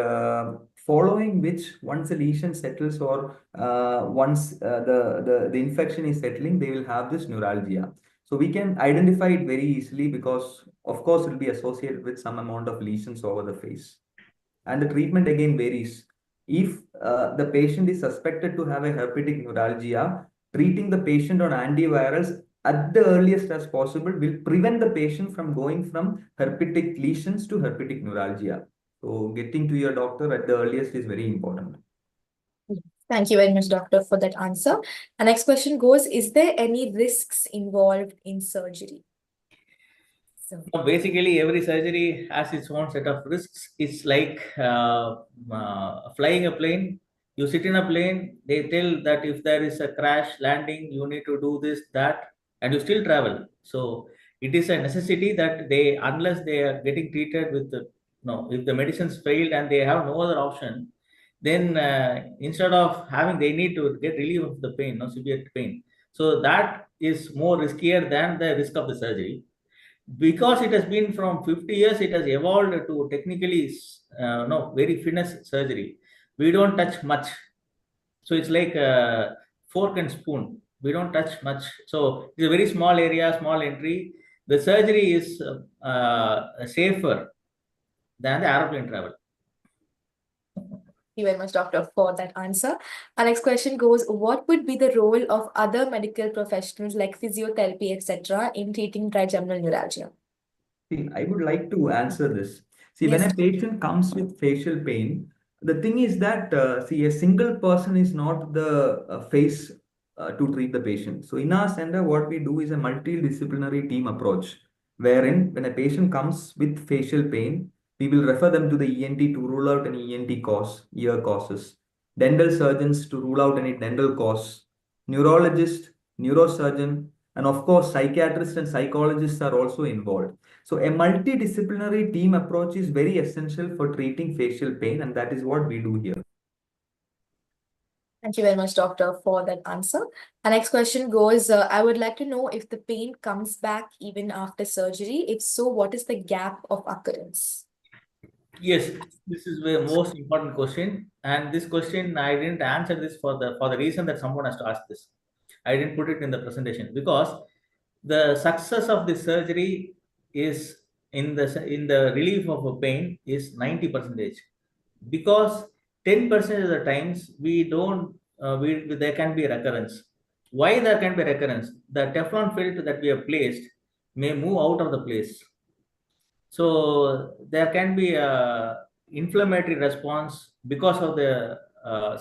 following which, once the lesion settles or once the infection is settling, they will have this neuralgia. So we can identify it very easily because, of course, it will be associated with some amount of lesions over the face. And the treatment again varies. If the patient is suspected to have a herpetic neuralgia, treating the patient on antivirals at the earliest as possible will prevent the patient from going from herpetic lesions to herpetic neuralgia. So getting to your doctor at the earliest is very important. Thank you very much, doctor, for that answer. Our next question goes, is there any risks involved in surgery? So, Basically, every surgery has its own set of risks. It's like flying a plane. You sit in a plane, they tell that if there is a crash landing, you need to do this, that, and you still travel. So it is a necessity that they, unless they are getting treated with the, no, if the medicines failed and they have no other option, then instead of having, they need to get relief of the pain, no severe pain. So that is more riskier than the risk of the surgery. Because it has been from 50 years, it has evolved to technically no very finesse surgery. We don't touch much, so it's like a fork and spoon. We don't touch much, so it's a very small area, small entry. The surgery is safer than the aeroplane travel. Thank you very much, doctor, for that answer. Our next question goes, what would be the role of other medical professionals like physiotherapy, etc., in treating trigeminal neuralgia? See, I would like to answer this. See, Yes. when a patient comes with facial pain, the thing is that, see, a single person is not the face to treat the patient. So in our center, what we do is a multidisciplinary team approach, wherein when a patient comes with facial pain, we will refer them to the ENT to rule out any ENT cause, ear causes, dental surgeons to rule out any dental cause, neurologist, neurosurgeon, and of course, psychiatrists and psychologists are also involved. So a multidisciplinary team approach is very essential for treating facial pain, and that is what we do here. Thank you very much, doctor, for that answer. Our next question goes, I would like to know if the pain comes back even after surgery. If so, what is the gap of occurrence? Yes, this is the most important question, and this question I didn't answer this for the reason that someone has to ask this. I didn't put it in the presentation because the success of the surgery is in the relief of a pain is 90%, because 10% of the times we don't there can be recurrence. Why there can be recurrence? The Teflon felt that we have placed may move out of the place. So there can be a inflammatory response because of the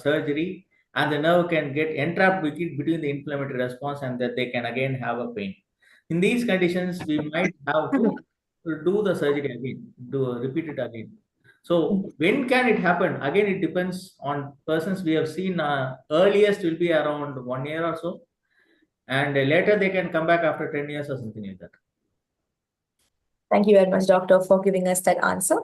surgery, and the nerve can get entrapped between the inflammatory response, and that they can again have a pain. In these conditions, we might have to do the surgery again, repeat it again. So when can it happen? Again, it depends on persons. We have seen earliest will be around 1 year or so, and later they can come back after 10 years or something like that. Thank you very much, doctor, for giving us that answer.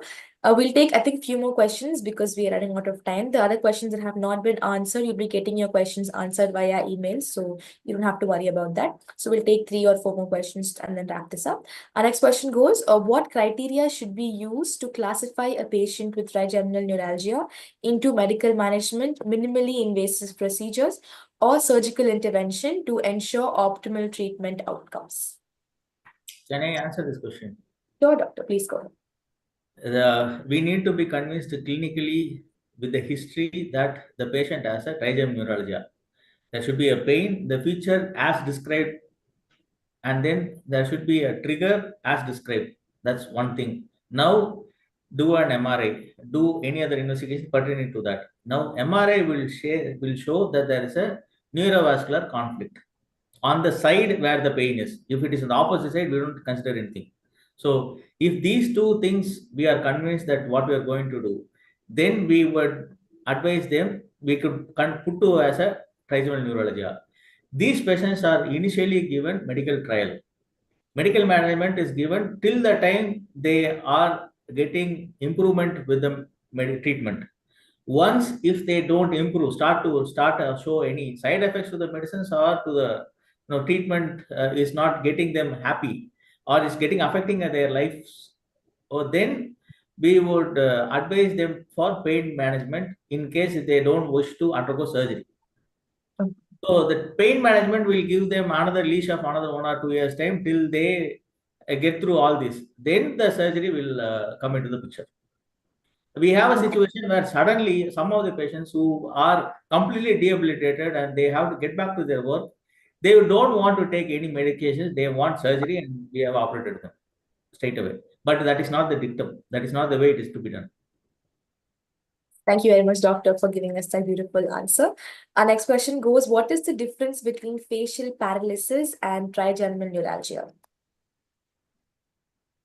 We'll take, I think, few more questions because we are running out of time. The other questions that have not been answered, you'll be getting your questions answered via email, so you don't have to worry about that. So we'll take 3 or 4 more questions and then wrap this up. Our next question goes, what criteria should be used to classify a patient with trigeminal neuralgia into medical management, minimally invasive procedures, or surgical intervention to ensure optimal treatment outcomes? Can I answer this question? Sure, doctor, please go ahead. We need to be convinced clinically with the history that the patient has a trigeminal neuralgia. There should be a pain, the feature as described, and then there should be a trigger as described. That's one thing. Now, do an MRI, do any other investigation pertaining to that. Now, MRI will show that there is a neurovascular conflict on the side where the pain is. If it is on the opposite side, we don't consider anything. So, if these two things we are convinced that what we are going to do, then we would advise them. We could put to as a trigeminal neuralgia. These patients are initially given medical trial. Medical management is given till the time they are getting improvement with the treatment. Once if they don't improve, start show any side effects to the medicines or to the treatment is not getting them happy or is getting affecting their lives, or then we would advise them for pain management in case they don't wish to undergo surgery. So the pain management will give them another leash of another 1 or 2 years time till they get through all this. Then the surgery will come into the picture. We have a situation where suddenly some of the patients who are completely debilitated and they have to get back to their work, they don't want to take any medications. They want surgery, and we have operated them straight away. But that is not the dictum. That is not the way it is to be done. Thank you very much, doctor, for giving us that beautiful answer. Our next question goes, what is the difference between facial paralysis and trigeminal neuralgia?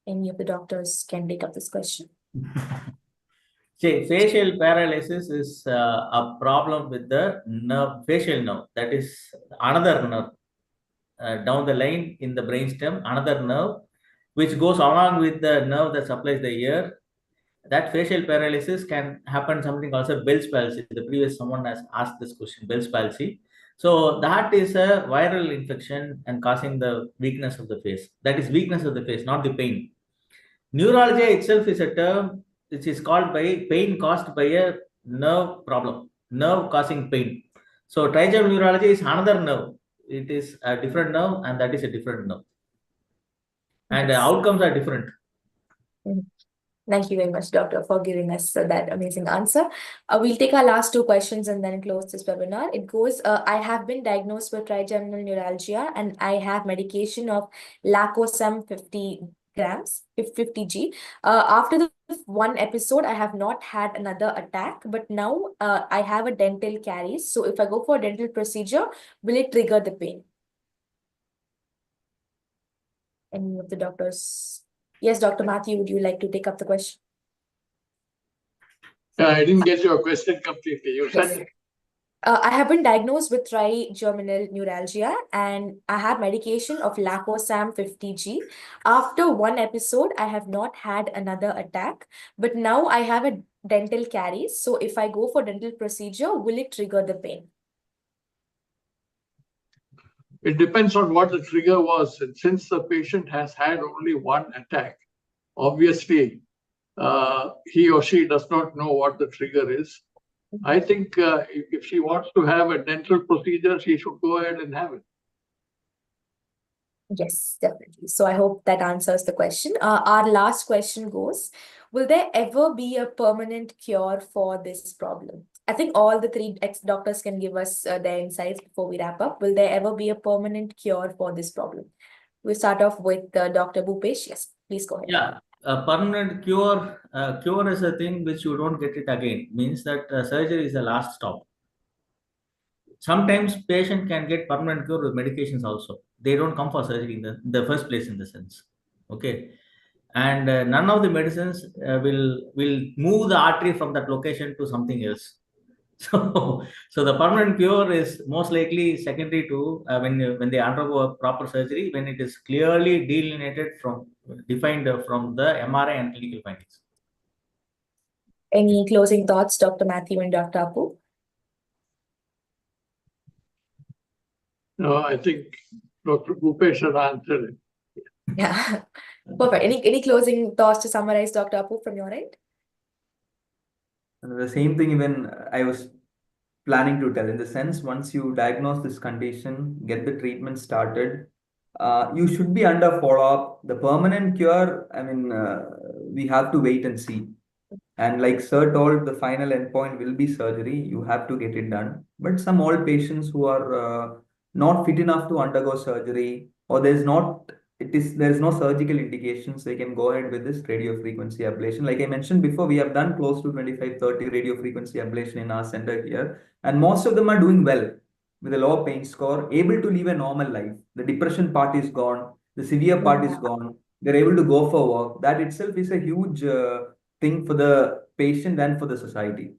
Any of the doctors can take up this question. See, facial paralysis is a problem with the nerve, facial nerve. That is another nerve down the line in the brainstem, another nerve which goes along with the nerve that supplies the ear. That facial paralysis can happen something also Bell's palsy. The previous someone has asked this question, Bell's palsy. So that is a viral infection and causing the weakness of the face. That is weakness of the face, not the pain. Neuralgia itself is a term which is called by pain caused by a nerve problem, nerve causing pain. So trigeminal neuralgia is another nerve. It is a different nerve, and that is a different nerve. And the outcomes are different. Thank you very much, doctor, for giving us that amazing answer. We'll take our last two questions and then close this webinar. It goes, I have been diagnosed with trigeminal neuralgia and I have medication of Lacosam 50 grams, 50G. After the one episode, I have not had another attack, but now I have a dental caries. So if I go for a dental procedure, will it trigger the pain? Any of the doctors? Yes, Dr. Matthew, would you like to take up the question? I didn't get your question completely. You Yes. said I have been diagnosed with trigeminal neuralgia and I have medication of Lacosam 50G. After one episode, I have not had another attack, but now I have a dental caries. So if I go for dental procedure, will it trigger the pain? it depends on what the trigger was. And since the patient has had only one attack, obviously, he or she does not know what the trigger is. I think if she wants to have a dental procedure, she should go ahead and have it. Yes, definitely. So I hope that answers the question. Our last question goes, will there ever be a permanent cure for this problem? I think all the three ex-doctors can give us their insights before we wrap up. Will there ever be a permanent cure for this problem? We'll start off with Dr. Bhupesh. Yes, please go ahead. Yeah, a permanent cure. Cure is a thing which you don't get it again. Means that surgery is the last stop. Sometimes patient can get permanent cure with medications also. They don't come for surgery in the first place in the sense. Okay, and none of the medicines will move the artery from that location to something else. So the permanent cure is most likely secondary to when they undergo a proper surgery, when it is clearly defined from the MRI and clinical findings. Any closing thoughts, Dr. Matthew and Dr. Apu? No, I think Dr. Bhupesh has answered it. Yeah, perfect. Any closing thoughts to summarize, Dr. Apu, from your end? The same thing even I was planning to tell, in the sense, once you diagnose this condition, get the treatment started, you should be under follow-up. The permanent cure, I mean, we have to wait and see. And like Sir told, the final endpoint will be surgery. You have to get it done. But some old patients who are not fit enough to undergo surgery, or there's not there is no surgical indication, so you can go ahead with this radio frequency ablation. Like I mentioned before, we have done close to 25-30 radio frequency ablation in our center here, and most of them are doing well with a low pain score, able to live a normal life. The depression part is gone, the severe part is gone. They're able to go for work. That itself is a huge thing for the patient and for the society.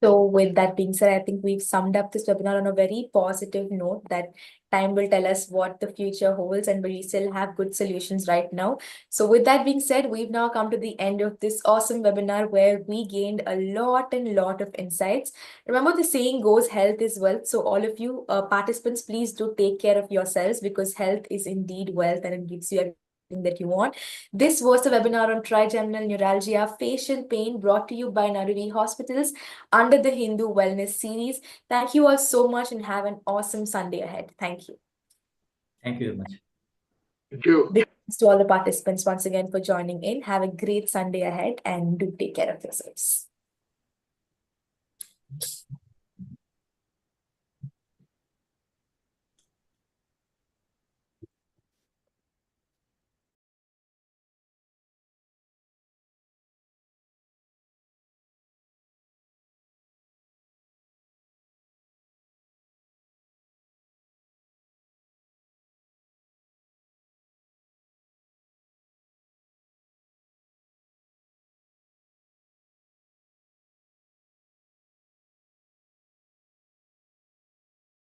So with that being said, I think we've summed up this webinar on a very positive note that time will tell us what the future holds, and we still have good solutions right now. So with that being said, we've now come to the end of this awesome webinar where we gained a lot of insights. Remember, the saying goes, health is wealth. So all of you participants, please do take care of yourselves, because health is indeed wealth and it gives you everything that you want. This was the webinar on trigeminal neuralgia, facial pain, brought to you by Naruvi Hospitals under the Hindu Wellness series. Thank you all so much and have an awesome Sunday ahead. Thank you. Thank you very much. Thank you. Big thanks to all the participants once again for joining in. Have a great Sunday ahead and do take care of yourselves.